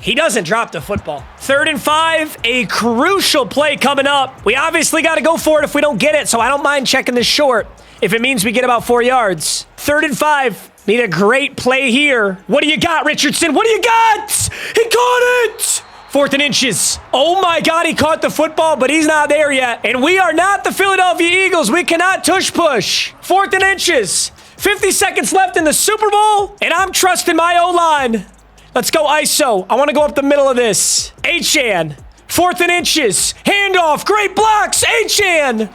He doesn't drop the football. 3rd and 5, a crucial play coming up. We obviously got to go for it if we don't get it, so I don't mind checking this short if it means we get about 4 yards. 3rd and 5, need a great play here. What do you got, Richardson? What do you got? He caught it! 4th and inches. Oh my God, he caught the football, but he's not there yet. And we are not the Philadelphia Eagles. We cannot tush push. 4th and inches. 50 seconds left in the Super Bowl, and I'm trusting my O-line. Let's go ISO. I want to go up the middle of this. Achane. 4th and inches. Handoff. Great blocks. Achane.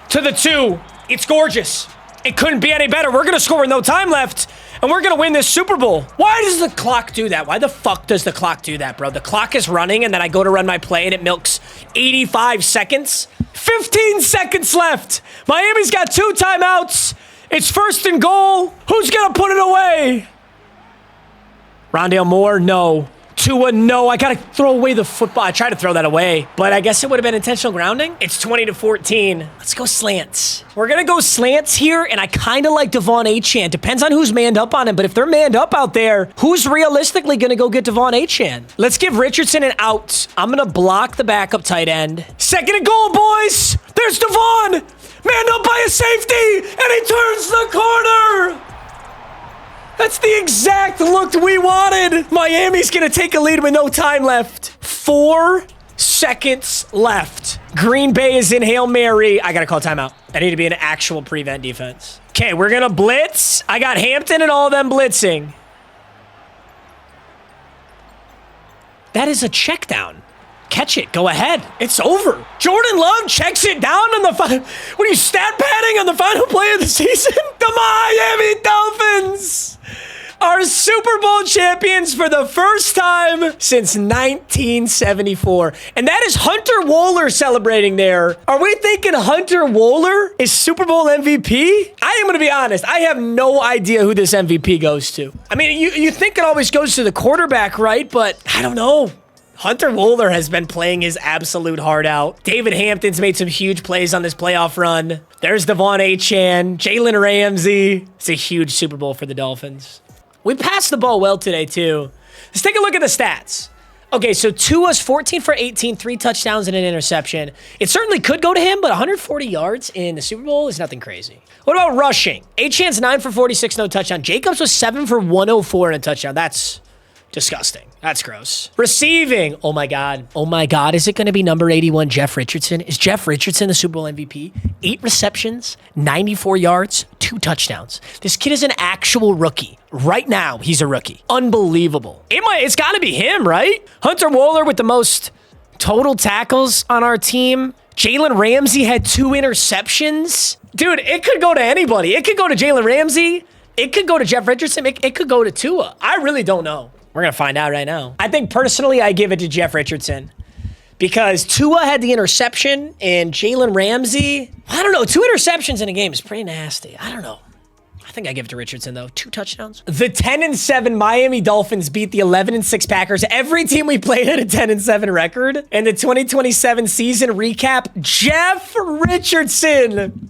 To the 2. It's gorgeous. It couldn't be any better. We're going to score with no time left, and we're going to win this Super Bowl. Why does the clock do that? Why the fuck does the clock do that, bro? The clock is running, and then I go to run my play, and it milks 85 seconds. 15 seconds left. Miami's got 2 timeouts. It's 1st and goal. Who's going to put it away? Rondale Moore, no. Tua, no. I got to throw away the football. I tried to throw that away, but I guess it would have been intentional grounding. It's 20-14. Let's go slants. We're going to go slants here, and I kind of like Devon Achane. Depends on who's manned up on him, but if they're manned up out there, who's realistically going to go get Devon Achane? Let's give Richardson an out. I'm going to block the backup tight end. 2nd and goal, boys. There's Devon. Manned up by a safety, and he turns the corner. That's the exact look we wanted. Miami's going to take a lead with no time left. 4 seconds left. Green Bay is in Hail Mary. I got to call timeout. I need to be an actual prevent defense. Okay, we're going to blitz. I got Hampton and all of them blitzing. That is a check down. Catch it. Go ahead. It's over. Jordan Love checks it down on the final. What are you, stat padding on the final play of the season? The Miami Dolphins are Super Bowl champions for the first time since 1974. And that is Hunter Wohler celebrating there. Are we thinking Hunter Wohler is Super Bowl MVP? I am going to be honest. I have no idea who this MVP goes to. I mean, you think it always goes to the quarterback, right? But I don't know. Hunter Wohler has been playing his absolute heart out. David Hampton's made some huge plays on this playoff run. There's Devon Achane, Jalen Ramsey. It's a huge Super Bowl for the Dolphins. We passed the ball well today, too. Let's take a look at the stats. Okay, so Tua's 14 for 18, 3 touchdowns and an interception. It certainly could go to him, but 140 yards in the Super Bowl is nothing crazy. What about rushing? Achane's 9 for 46, no touchdown. Jacobs was 7 for 104 and a touchdown. That's disgusting. That's gross. Receiving. Oh my God. Oh my God. Is it going to be number 81, Jeff Richardson? Is Jeff Richardson the Super Bowl MVP? 8 receptions, 94 yards, 2 touchdowns. This kid is an actual rookie. Right now, he's a rookie. Unbelievable. It's got to be him, right? Hunter Wohler with the most total tackles on our team. Jalen Ramsey had 2 interceptions. Dude, it could go to anybody. It could go to Jalen Ramsey. It could go to Jeff Richardson. It could go to Tua. I really don't know. We're going to find out right now. I think personally, I give it to Jeff Richardson because Tua had the interception and Jalen Ramsey. I don't know. 2 interceptions in a game is pretty nasty. I don't know. I think I give it to Richardson, though. 2 touchdowns. The 10-7 Miami Dolphins beat the 11-6 Packers. Every team we played had a 10-7 record. And the 2027 season recap, Jeff Richardson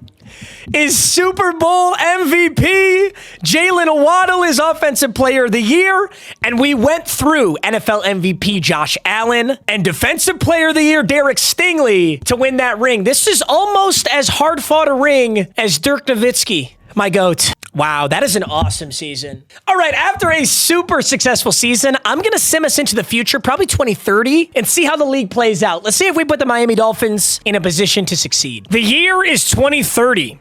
is Super Bowl MVP. Jalen Waddle is Offensive Player of the Year. And we went through NFL MVP Josh Allen and Defensive Player of the Year Derek Stingley to win that ring. This is almost as hard-fought a ring as Dirk Nowitzki, my GOAT. Wow, that is an awesome season. All right, after a super successful season, I'm going to sim us into the future, probably 2030, and see how the league plays out. Let's see if we put the Miami Dolphins in a position to succeed. The year is 2030.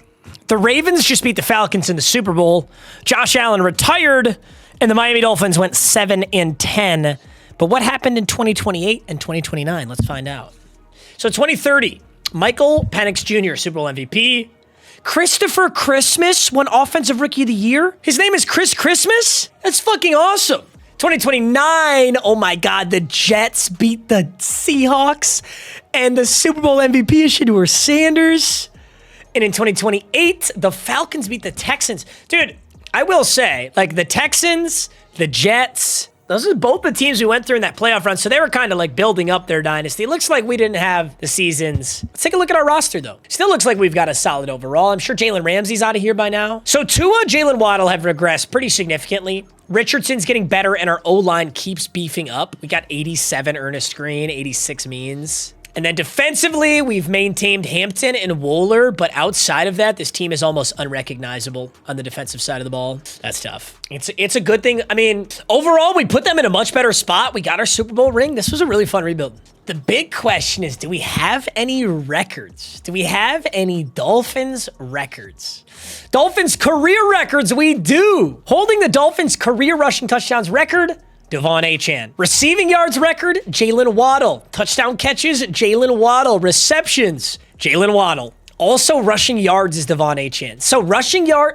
The Ravens just beat the Falcons in the Super Bowl. Josh Allen retired, and the Miami Dolphins went 7-10. But what happened in 2028 and 2029? Let's find out. So 2030, Michael Penix Jr., Super Bowl MVP. Christopher Christmas won Offensive Rookie of the Year. His name is Chris Christmas? That's fucking awesome. 2029, oh my God, the Jets beat the Seahawks, and the Super Bowl MVP is Shedeur Sanders. And in 2028, the Falcons beat the Texans. Dude, I will say, like the Texans, the Jets, those are both the teams we went through in that playoff run, so they were kind of like building up their dynasty. It looks like we didn't have the seasons. Let's take a look at our roster, though. Still looks like we've got a solid overall. I'm sure Jalen Ramsey's out of here by now. So Tua, Jalen Waddle have regressed pretty significantly. Richardson's getting better, and our O-line keeps beefing up. We got 87 Ernest Green, 86 Means. And then defensively, we've maintained Hampton and Wohler, but outside of that, this team is almost unrecognizable on the defensive side of the ball. That's tough. It's a good thing. I mean, overall, we put them in a much better spot. We got our Super Bowl ring. This was a really fun rebuild. The big question is, do we have any records? Do we have any Dolphins records? Dolphins career records, we do. Holding the Dolphins career rushing touchdowns record, Devon Achane. Receiving yards record, Jalen Waddle. Touchdown catches, Jalen Waddle. Receptions, Jalen Waddle. Also rushing yards is Devon Achane. So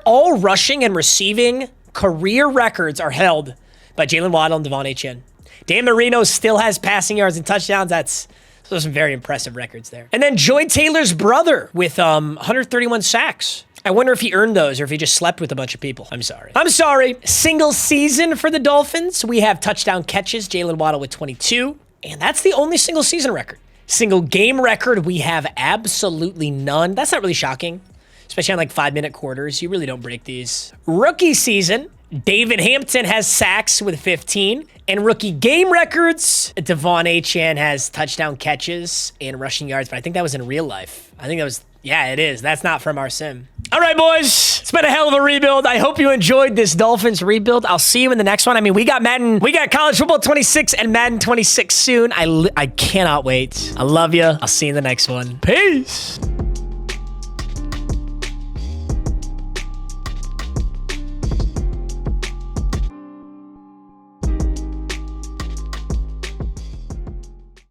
all rushing and receiving career records are held by Jalen Waddle and Devon Achane. Dan Marino still has passing yards and touchdowns. Those are some very impressive records there. And then Joy Taylor's brother with 131 sacks. I wonder if he earned those or if he just slept with a bunch of people. I'm sorry. Single season for the Dolphins. We have touchdown catches, Jalen Waddle with 22. And that's the only single season record. Single game record, we have absolutely none. That's not really shocking, especially on like 5-minute quarters. You really don't break these. Rookie season, David Hampton has sacks with 15. And rookie game records, Devon Achane has touchdown catches and rushing yards. But I think that was in real life. I think that was... Yeah, it is. That's not from our sim. All right, boys. It's been a hell of a rebuild. I hope you enjoyed this Dolphins rebuild. I'll see you in the next one. I mean, we got College Football 26 and Madden 26 soon. I cannot wait. I love you. I'll see you in the next one. Peace.